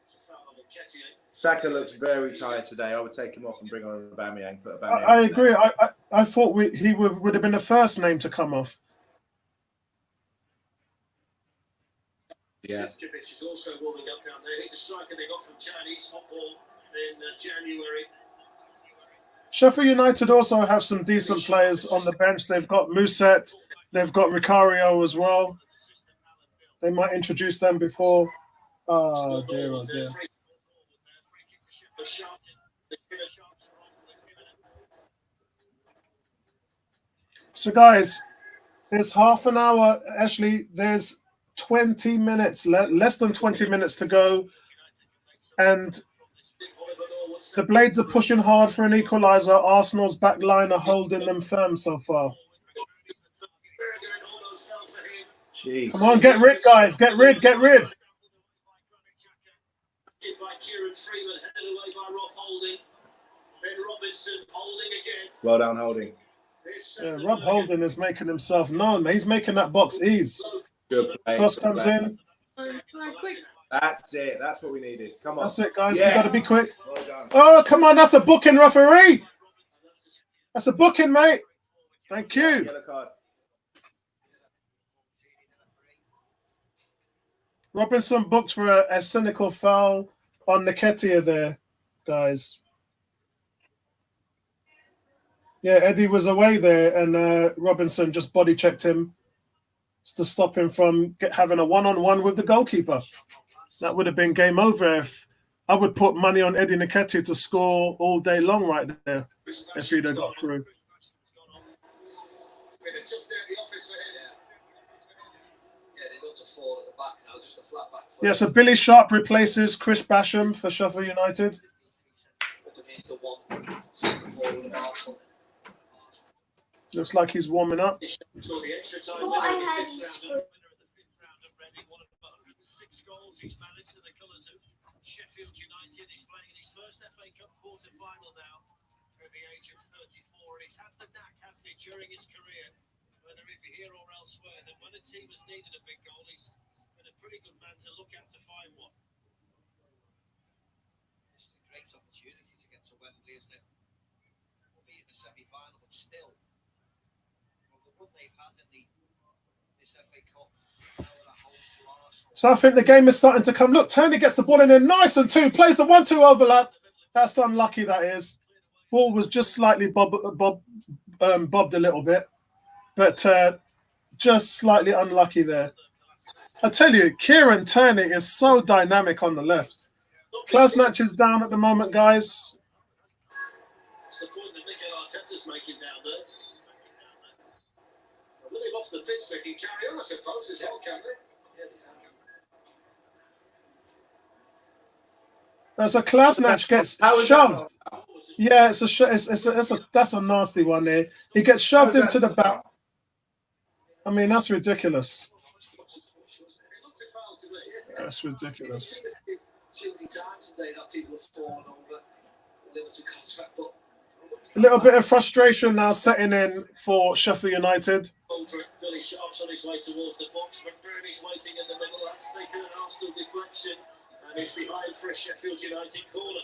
It's a foul on Nketiah. Saka looks very tired today. I would take him off and bring on Aubameyang. Put Aubameyang. I in agree. there. I thought he would have been the first name to come off. Yeah. Shevkovich is also warming up down there. He's a striker they got from Chinese football in January. Sheffield United also have some decent players on the bench. They've got Muset, they've got Ricario as well. They might introduce them before. Oh dear, oh dear. So guys, there's half an hour. Actually, there's 20 minutes, less than 20 minutes to go. And the Blades are pushing hard for an equaliser. Arsenal's back line are holding them firm so far. Jeez. Come on, get rid, guys. Get rid, get rid. By Kieran Freeman, headed away by Rob Holding. Ben Robinson holding again. Well done, Holding. Yeah, Rob Holding is making himself known. He's making that box ease. Good play. Cross comes in. Quick. That's it. That's what we needed. Come on. That's it, guys. Yes. We got to be quick. Well done. Oh, come on. That's a booking, referee. That's a booking, mate. Thank you. Yellow card. Robinson booked for a cynical foul on Nketiah there, guys. Yeah, Eddie was away there, and Robinson just body checked him to stop him from having a one-on-one with the goalkeeper. That would have been game over. If I would put money on Eddie Nketiah to score all day long right there if he'd have got through. With a tough day at the office for him. Yeah, they got to fall at the back now, just a flat back. Yeah, so Billy Sharp replaces Chris Basham for Sheffield United. Against the one centre forward of Arsenal. Looks like he's warming up. So the extra time What I winner had in the is fifth round, winner of the fifth round already. One of 106 goals he's managed to the colours of Sheffield United. He's playing in his first FA Cup quarter final now through the age of 34. And he's had the knack, hasn't he, during his career, whether it be here or elsewhere, that when a team has needed a big goal, he's been a pretty good man to look at to find one. This is a great opportunity to get to Wembley, isn't it? We'll be in the semi-final, but still, from the one they've had in this FA Cup, now at home to Arsenal. So I think the game is starting to come. Look, Tony gets the ball in there, nice and two, plays the 1-2 overlap. That's unlucky, that is. Ball was just slightly bobbed a little bit, but just slightly unlucky there. I tell you, Kieran Tierney is so dynamic on the left. Klasnach is down at the moment, guys. That's the point that Mikel Arteta's making down there. With him off the pitch, they can carry on, I suppose, as hell, can they? Yeah, they can. As a Klasnach gets shoved. Yeah, that's a nasty one there. He gets shoved into the back. I mean, that's ridiculous. That's ridiculous. Too many times today that people have fallen over limited contract, but A little bit of frustration now setting in for Sheffield United. Billy Sharp's on his way towards the box. McBurney's waiting in the middle. That's taken an Arsenal deflection, and it's behind for a Sheffield United corner.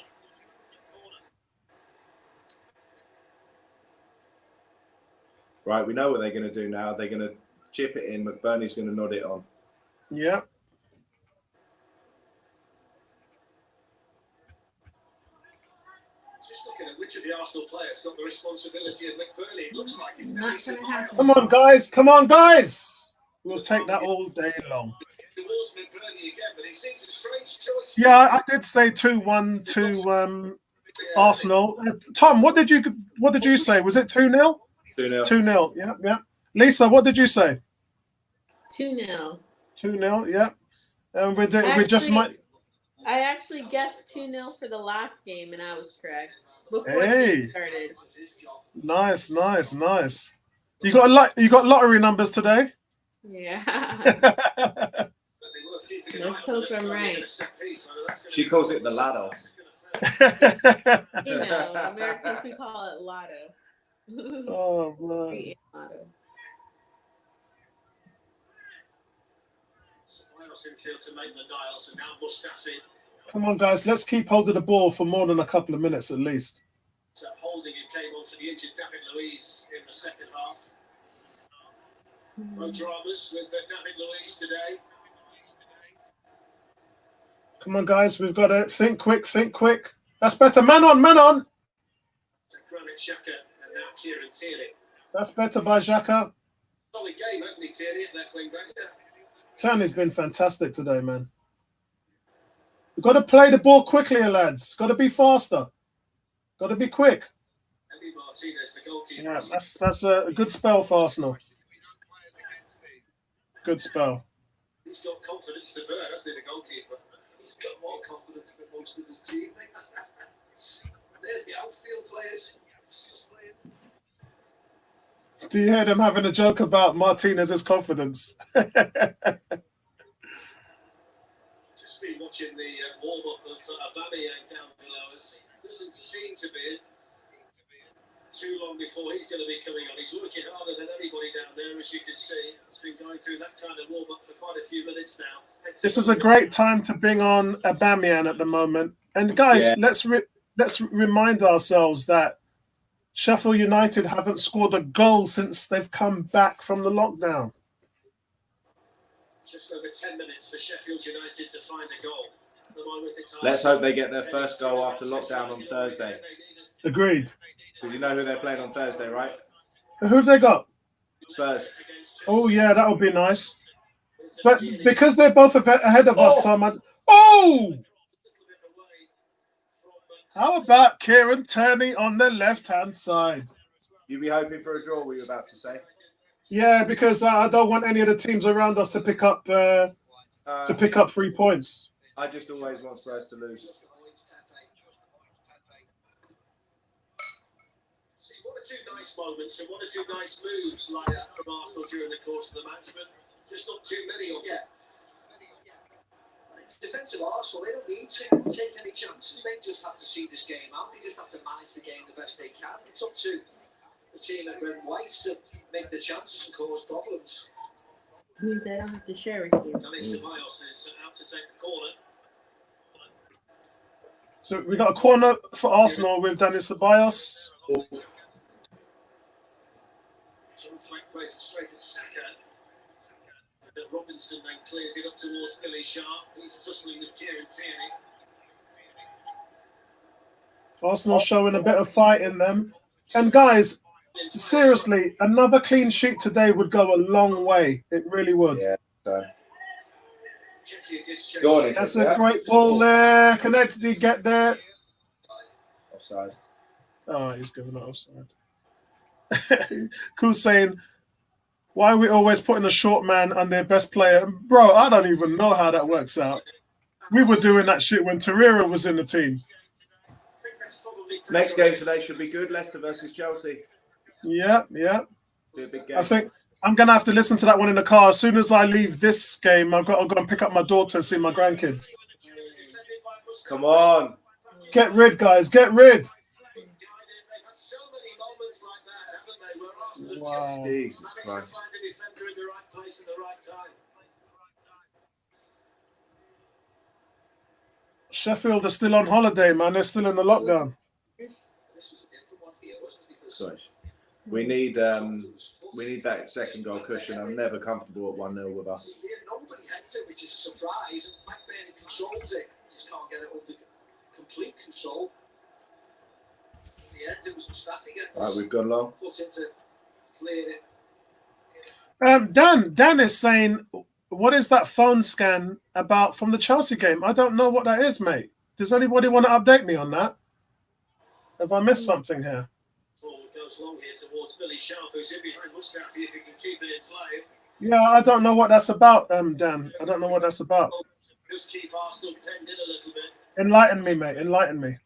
Right, we know what they're going to do now. They're going to chip it in. McBurney's going to nod it on. Yeah. Just looking at which of the Arsenal players got the responsibility of McBurney. It looks like it's Not Dennis gonna happen. Come on, guys. Come on, guys. We'll take that all day long. towards McBurney again, but it seems a strange choice. Yeah, I did say 2-1 to Arsenal. Tom, what did you say? Was it 2-0? 2-0. 2-0. Yeah, yeah. Lisa, what did you say? 2-0. 2-0. Yeah. And we just Actually, might. I actually guessed 2-0 for the last game, and I was correct before Hey. it started. Nice, nice, nice. You got lottery numbers today. Yeah. The Let's hope I'm right. She calls it the ladder. You know, Americans, we call it lotto. Oh, man. Lotto. Ceballos infield to Maitland-Niles, and now Mustafi. Come on, guys. Let's keep hold of the ball for more than a couple of minutes at least. So Holding, who came on for the injured David Luiz in the second half. No dramas with David Luiz today. Come on, guys. We've got to think quick, think quick. That's better. Man on, man on. So Granit Xhaka and now Kieran Tierney. That's better by Xhaka. Solid game, hasn't he, Tierney, at left wing back? Tierney's been fantastic today, man. We've got to play the ball quickly, lads. Got to be faster. Got to be quick. Andy Martinez, the goalkeeper. Yeah, that's a good spell for Arsenal. Good spell. He's got confidence to burn, hasn't he, the goalkeeper? He's got more confidence than most of his teammates. They're the outfield players. Do you hear them having a joke about Martinez's confidence? Just been watching the warm-up of Aubameyang down below us. Doesn't seem to be too long before he's going to be coming on. He's working harder than anybody down there, as you can see. He's been going through that kind of warm-up for quite a few minutes now. This is a great time to bring on Aubameyang at the moment. And guys, Yeah. let's remind ourselves that Sheffield United haven't scored a goal since they've come back from the lockdown. Just over 10 minutes for Sheffield United to find a goal. At the moment, it's Let's hope they get their first goal after lockdown on Thursday. Agreed. Because you know who they're playing on Thursday, right? Who've they got? Spurs. Oh, yeah, that would be nice. But because they're both ahead of us, Tom. How about Kieran Tierney on the left-hand side? You'd be hoping for a draw, were you about to say? Yeah, because I don't want any of the teams around us to pick up 3 points. I just always want Spurs to lose. See, one or two nice moments and one or two nice moves like that from Arsenal during the course of the match, but just not too many of them. Defensive Arsenal, they don't need to take any chances. They just have to see this game out. They just have to manage the game the best they can. It's up to the team at Red and White to make the chances and cause problems. Means I don't have to share with you. Ceballos is out to take the corner. So we got a corner for Arsenal with Dani Ceballos. Some flank plays it straight at Saka. Robinson then clears it up towards Billy Sharp. He's tussling with Kieran Tierney. Arsenal showing a bit of fight in them. And guys, seriously, another clean sheet today would go a long way. It really would. Yeah. So. Go on, that's a great ball there. Can Utd get there? Offside. Oh, he's giving it offside. Cool saying, why are we always putting a short man on their best player? Bro, I don't even know how that works out. We were doing that shit when Torreira was in the team. Next game today should be good. Leicester versus Chelsea. Yeah. Be a big game. I think I'm going to have to listen to that one in the car. As soon as I leave this game, I've got to go and pick up my daughter and see my grandkids. Come on. Get rid, guys. Get rid. Wow. Jesus Christ. Sheffield are still on holiday, man. They're still in the lockdown. Sorry. We need that second goal cushion. I'm never comfortable at 1-0 with us. Nobody heads it, which is a surprise. And McBurney controls it. Just can't get it under complete control. In the end, it was Mustafi getting Right, we've gone long. put into clear it. Dan is saying, what is that phone scan about from the Chelsea game? I don't know what that is, mate. Does anybody want to update me on that? Have I missed something here? Forward goes long here towards Billy Sharp, who's in behind Mustafi if he can keep it in play. Yeah, I don't know what that's about, Dan. I don't know what that's about. Just keep Arsenal penned in a little bit. Enlighten me, mate. Enlighten me.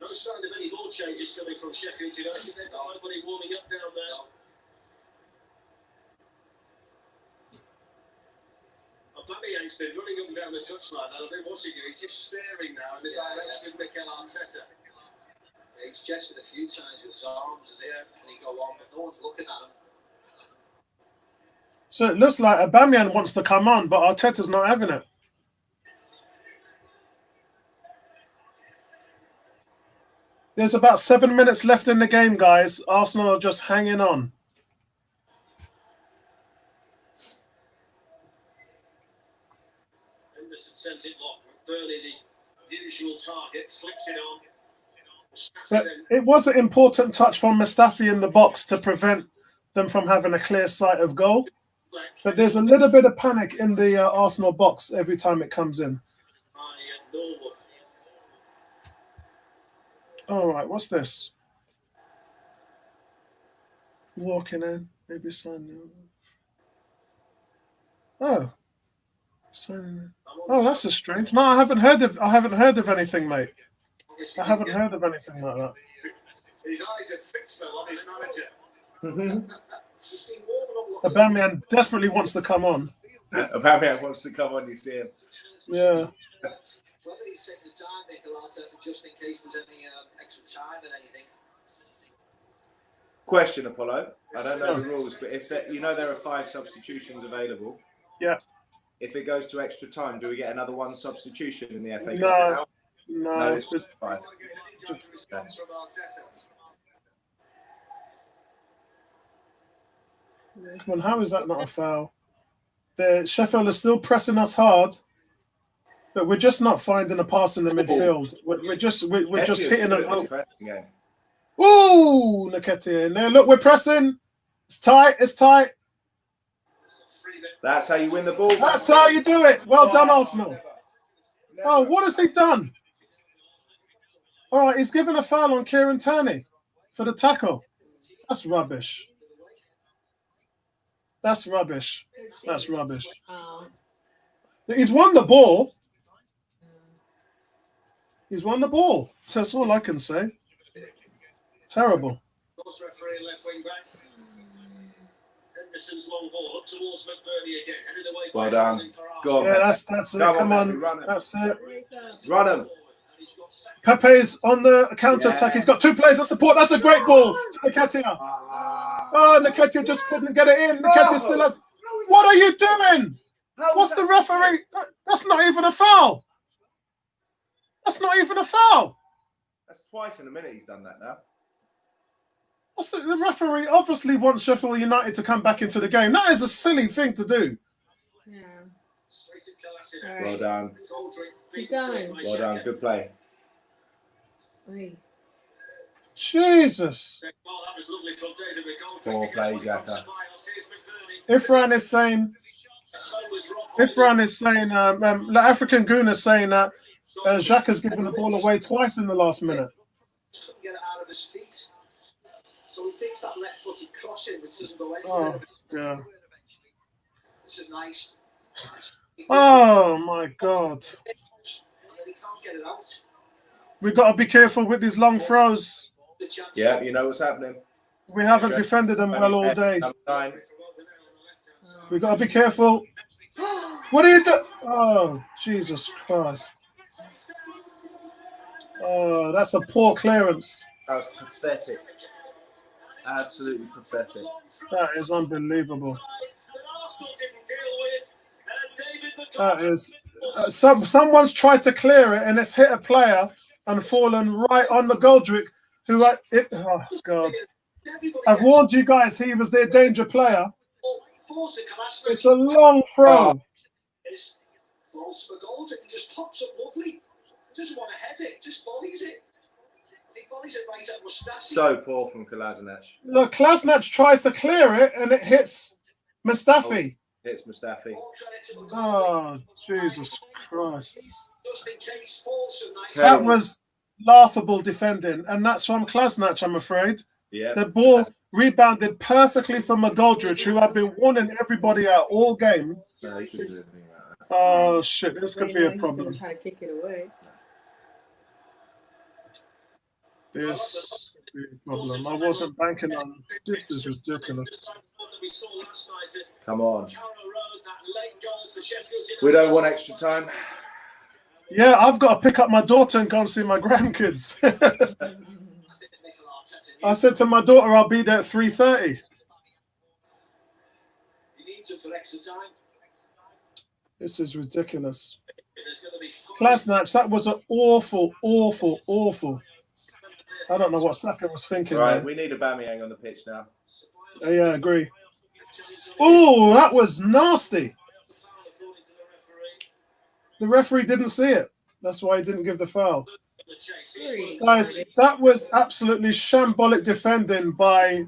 No sign of any more changes coming from Sheffield United. They've got nobody warming up down there. Aubameyang's been running up and down the touchline. I've been watching him. He's just staring now in the direction of Mikel Arteta. He's gestured a few times with his arms as if, can he go on? But no one's looking at him. So it looks like Aubameyang wants to come on, but Arteta's not having it. There's about 7 minutes left in the game, guys. Arsenal are just hanging on. Henderson sends it long. Burnley, the usual target, flicks it on. But it was an important touch from Mustafi in the box to prevent them from having a clear sight of goal. But there's a little bit of panic in the Arsenal box every time it comes in. All right, what's this? Walking in, maybe signing. Oh, signing in. Oh, that's a strange. No, I haven't heard of anything, mate. I haven't heard of anything like that. His eyes are fixed though on his manager. Aubameyang desperately wants to come on. Aubameyang wants to come on, you see him. Yeah. Whether he's taking his time, Mikel Arteta, just in case there's any extra time and anything. Question, Apollo. I don't know the rules, but if there, you know there are 5 substitutions available. Yeah. If it goes to extra time, do we get another 1 substitution in the FA Cup? No, it's just 5. Come on, how is that not a foul? Sheffield is still pressing us hard, but we're just not finding a pass in the midfield. We're just hitting a. Ooh, Nketiah in there. Look, we're pressing. It's tight. It's tight. That's how you win the ball. That's how you do it. Well done, Arsenal. Oh, what has he done? All right, he's given a foul on Kieran Tierney for the tackle. That's rubbish. That's rubbish. That's rubbish. He's won the ball. He's won the ball. That's all I can say. Terrible. Referee left wing back. Henderson's long ball up towards McBurney again. Headed away. Well done. Go on. Yeah, that's it. Come on. That's it. Run him. Pepe's on the counter-attack. He's got 2 players on support. That's a great ball to Nketiah. Oh, Nketiah just couldn't get it in. Nketiah still has... What are you doing? What's the referee? That's not even a foul. That's not even a foul. That's twice in a minute he's done that now. The referee obviously wants Sheffield United to come back into the game. That is a silly thing to do. Yeah. Right. Well done. Keep going. Well done. Good play. Wait. Jesus. Well, that was lovely from David McGoldrick. Poor play, Xhaka. Ifran is saying, the African Goon is saying that Xhaka's given the ball away twice in the last minute. Couldn't get it out of his feet. So he takes that left-footed crossing, which doesn't go anywhere. Oh, dear. This is nice. Oh, my God. And then he can't get it out. We've got to be careful with these long throws. Yeah, you know what's happening. We haven't defended them well all day. We've got to be careful. What are you doing? Oh, Jesus Christ. Oh, that's a poor clearance. That was pathetic. Absolutely pathetic. That is unbelievable. That is. Someone's tried to clear it and it's hit a player and fallen right on the Goldrick. Oh, God. I've warned you guys, he was their danger player. It's a long throw. It's false for Goldrick. He just pops up lovely. Doesn't want to head it, just volleys it. And he volleys it right at Mustafi. So poor from Kolasinac. Look, Kolasinac tries to clear it and it hits Mustafi. Hits Mustafi. Oh, Jesus Christ. Just in case, false. That was laughable defending, and that's from Kolasinac, I'm afraid. Yeah. The ball rebounded perfectly from McGoldrick, who had been warning everybody out all game. No, he shouldn't do anything like that. Oh, shit, this could be a problem. He's trying to kick it away. This could be a problem. I wasn't banking on. This is ridiculous. Come on. late goal for Sheffield United. We don't want extra time. Yeah, I've got to pick up my daughter and go and see my grandkids. I said to my daughter, I'll be there at 3:30. He needs it for extra time. This is ridiculous. Klasnach, that was an awful. I don't know what Saka was thinking. Right, there. we need a Aubameyang on the pitch now. Yeah, I agree. Oh, that was nasty. The referee didn't see it. That's why he didn't give the foul. Guys, that was absolutely shambolic defending by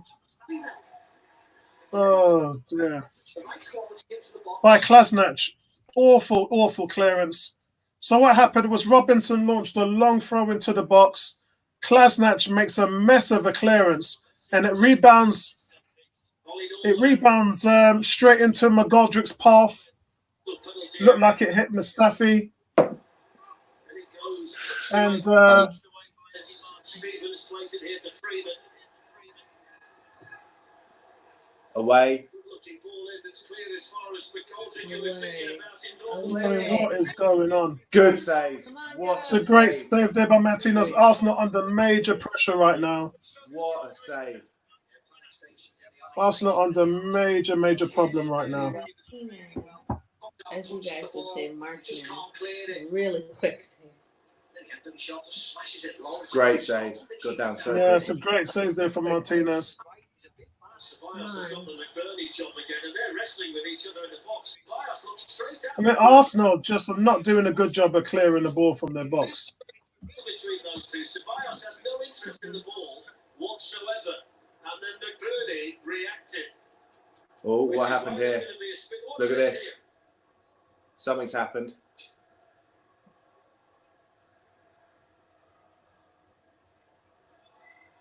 by Klasnach. Awful clearance. So what happened was Robinson launched a long throw into the box. Klasnach makes a mess of a clearance, and it rebounds. It rebounds straight into McGoldrick's path. Looked like it hit Mustafi. And Stevens plays it here to Freeman. I Away. mean, what is going on? Good save. What It's a great save there by Martinez. Arsenal under major pressure right now. What a save. Arsenal under major problem right now. As you guys would say, Martinez. Really quick save. Great save. Got down so Yeah, it's a quick. great save there from Martinez. Ceballos has got the McBurney job again, and they're wrestling with each other in the box. Ceballos looks straight at I mean, Arsenal just are not doing a good job of clearing the ball from their box. between those two. Ceballos has no interest in the ball whatsoever, and then McBurney reacted. Oh, what happened here? Look at this. Here? Something's happened.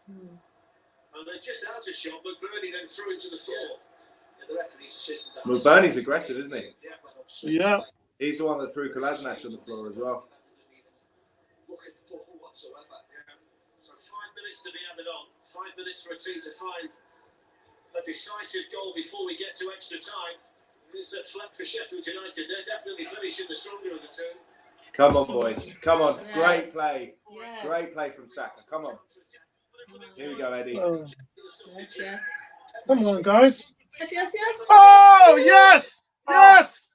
And they're just out of shot. McBurney then threw into the floor. The referee's assistant. McBurney's aggressive, isn't he? Yeah. He's the one that threw Kolasinac on the floor as well. Look at the ball whatsoever. So 5 minutes to be added on. 5 minutes for a team to find a decisive goal before we get to extra time. This is a flat for Sheffield United. They're definitely finishing the stronger of the two. Come on, boys. Come on. Yes. Great play. Yes. Great play from Saka. Come on. Here we go, Eddie. Oh, Yes. come on, guys. Yes. Oh, yes! Yes!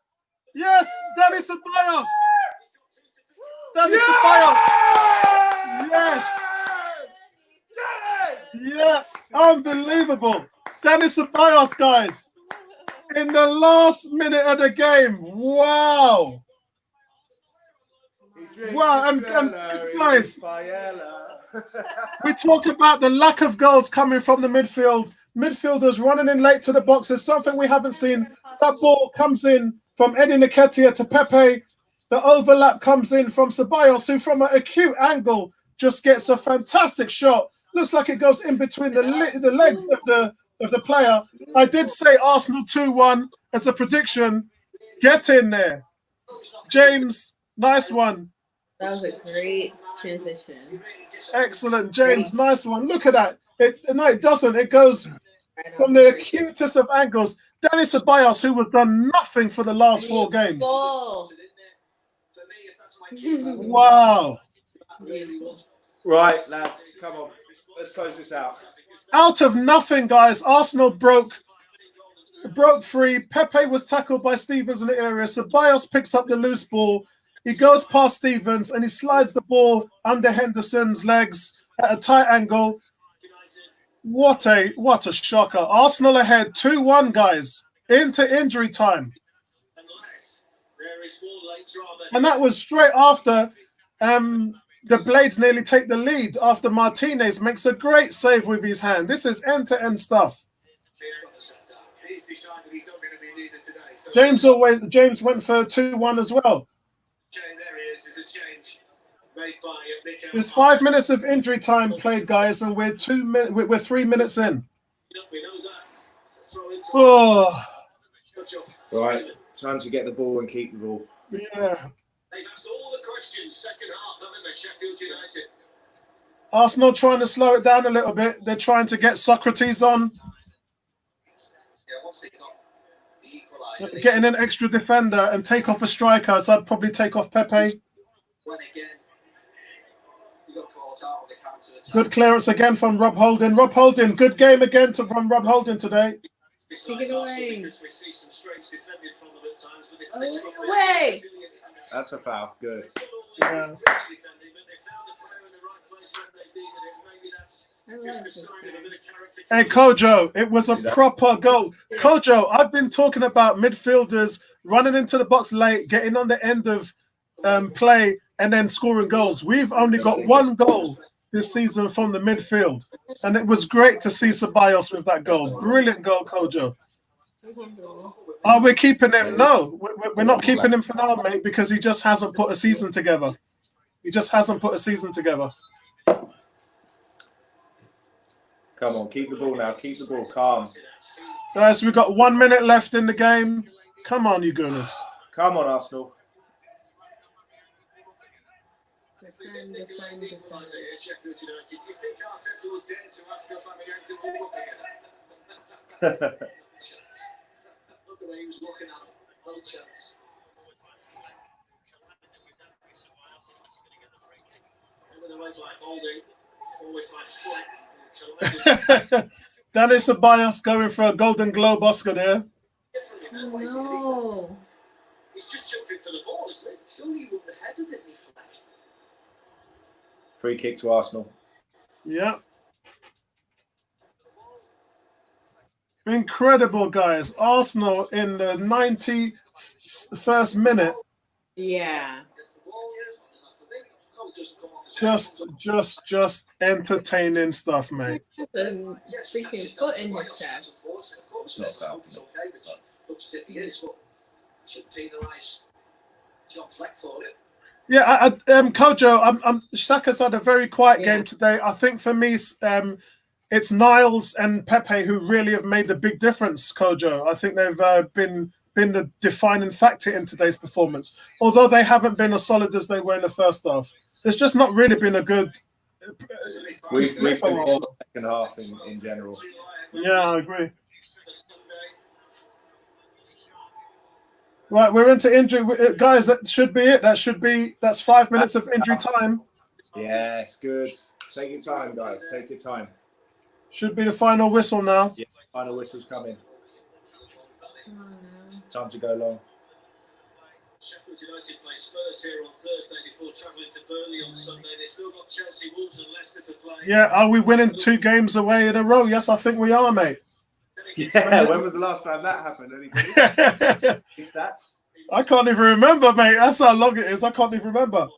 Yes! Dennis Ceballos! Dennis Ceballos! Yes! Yes! Unbelievable! Dennis Ceballos, guys! In the last minute of the game. Wow! Wow, and guys, we talk about the lack of goals coming from the midfield. Midfielders running in late to the box is something we haven't seen. That ball comes in from Eddie Nketiah to Pepe. The overlap comes in from Ceballos, who from an acute angle just gets a fantastic shot. Looks like it goes in between the legs of the player. I did say Arsenal 2-1 as a prediction. Get in there. James, nice one. That was a great transition. Excellent, James. Nice one. Look at that. No, it doesn't. It goes from the acutest of angles. Dennis Ceballos, who has done nothing for the last 4 games. Wow. Right, lads. Come on. Let's close this out. Out of nothing, guys, Arsenal broke free. Pepe was tackled by Stevens in the area. Ceballos picks up the loose ball. He goes past Stevens and he slides the ball under Henderson's legs at a tight angle. What a shocker. Arsenal ahead 2-1, guys, into injury time. And that was straight after the Blades nearly take the lead after Martinez makes a great save with his hand. This is end-to-end stuff. He's decided he's not going to be needed today. James went for 2-1 as well. There he is. It's a change made by Nick. There's 5 minutes of injury time played, guys, and we're 3 minutes in. We know that. Throw into Oh, Right, time to get the ball and keep the ball. yeah. They've asked all the questions second half, haven't they, Sheffield United? Arsenal trying to slow it down a little bit. They're trying to get Socrates on. Yeah, once they got the getting an extra defender and take off a striker. So I'd probably take off Pepe. When again, he got caught out on the counter attack. Good clearance again from Rob Holding. Rob Holding, good game again from Rob Holding today. Take it away. Away. That's a foul. Good. Yeah. I love this guy. Hey, Kojo, it was a proper goal. Kojo, I've been talking about midfielders running into the box late, getting on the end of play, and then scoring goals. We've only got one goal this season from the midfield, and it was great to see Ceballos with that goal. Brilliant goal, Kojo. Oh, we're keeping him? No, we're not keeping him for now, mate, because he just hasn't put a season together. He just hasn't put a season together. Come on, keep the ball now. Keep the ball calm. Guys, we've got 1 minute left in the game. Come on, you goodness. Come on, Arsenal. Defend. Sheffield United. Do you think Arteta would dare to ask Aubameyang to warm up again? Look the way he was looking at him. No chance. Moving away by Holding. Forward by Fleck. Danny Ceballos going for a Golden Globe Oscar there. No. He's just jumping for the ball, isn't he? Surely he wouldn't have headed it, Fleck. Free kick to Arsenal. Yeah. Incredible, guys. Arsenal in the 91st minute. Yeah. Just entertaining stuff, mate. The freaking foot in his chest. It's not foul. Looks if he is, but should penalise John Fleck for it. Yeah, Kojo, Saka's had a very quiet game today. I think for me, it's Niles and Pepe who really have made the big difference, Kojo. I think they've been the defining factor in today's performance. Although they haven't been as solid as they were in the first half. It's just not really been a good... We've been more the second half in general. Yeah, I agree. Right, we're into injury. Guys, that should be it. That's 5 minutes of injury time. Yes, good. Take your time, guys. Take your time. Should be the final whistle now. Yeah, final whistle's coming. Time to go long. Sheffield United play Spurs here on Thursday before travelling to Burnley on Sunday. They've still got Chelsea, Wolves and Leicester to play. Yeah, are we winning 2 games away in a row? Yes, I think we are, mate. Yeah, when was the last time that happened? Anybody? Stats? I can't even remember, mate. That's how long it is. I can't even remember.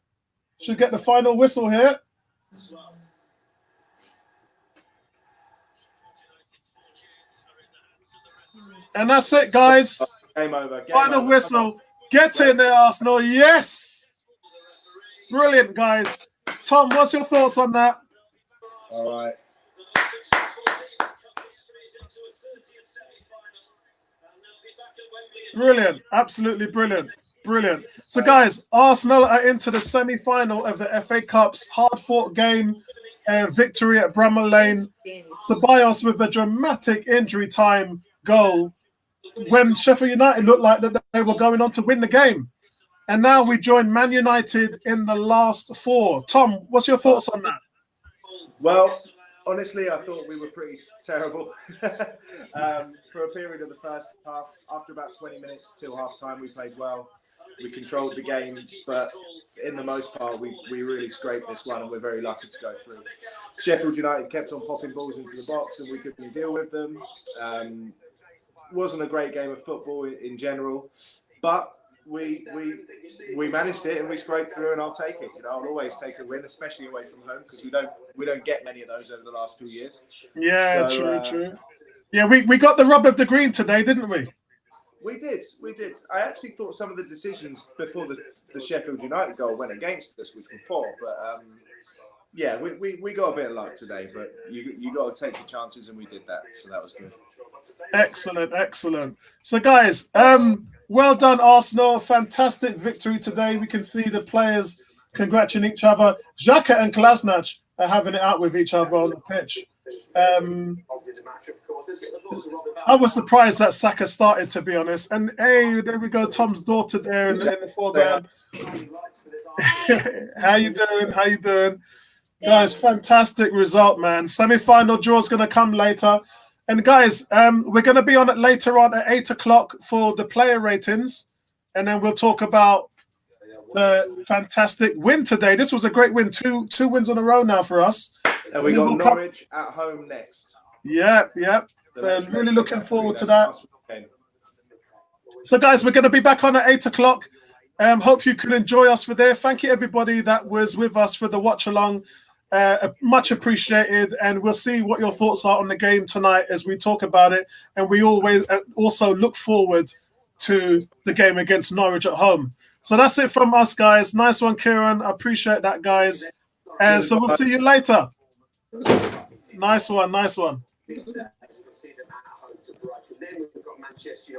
Should get the final whistle here. And that's it, guys. Game over. Final whistle. Get in there, Arsenal. Yes. Brilliant, guys. Tom, what's your thoughts on that? All right. Brilliant. Absolutely brilliant. Brilliant. So, guys, Arsenal are into the semi-final of the FA Cup's hard-fought game. Victory at Bramall Lane. Ceballos with a dramatic injury time goal when Sheffield United looked like that they were going on to win the game. And now we join Man United in the last 4. Tom, what's your thoughts on that? Well, honestly, I thought we were pretty terrible for a period of the first half. After about 20 minutes till half-time, we played well. We controlled the game, but in the most part, we really scraped this one, and we're very lucky to go through. Sheffield United kept on popping balls into the box, and we couldn't deal with them. Wasn't a great game of football in general, but we managed it and we scraped through, and I'll take it. You know, I'll always take a win, especially away from home, because we don't get many of those over the last 2 years. Yeah, so, true. Yeah, we got the rub of the green today, didn't we? We did. I actually thought some of the decisions before the Sheffield United goal went against us, which were poor. But yeah, we got a bit of luck today. But you got to take your chances, and we did that. So that was good. Excellent. So, guys, well done, Arsenal. Fantastic victory today. We can see the players congratulating each other. Xhaka and Kolasinac are having it out with each other on the pitch. I was surprised that Saka started, to be honest. And hey, there we go, Tom's daughter there in the foreground. How you doing? How you doing? Guys, fantastic result, man. Semi-final draw is going to come later. And guys, we're going to be on it later on at 8 o'clock for the player ratings. And then we'll talk about the fantastic win today. This was a great win. Two wins in a row now for us. And we got Norwich at home next. Yep. Really looking forward to that. So, guys, we're going to be back on at 8 o'clock. Hope you could enjoy us for there. Thank you, everybody that was with us for the watch along. Much appreciated. And we'll see what your thoughts are on the game tonight as we talk about it. And we always also look forward to the game against Norwich at home. So that's it from us, guys. Nice one, Kieran. I appreciate that, guys. And so we'll see you later. Nice one. See them at home to Brighton. Then we've got Manchester United.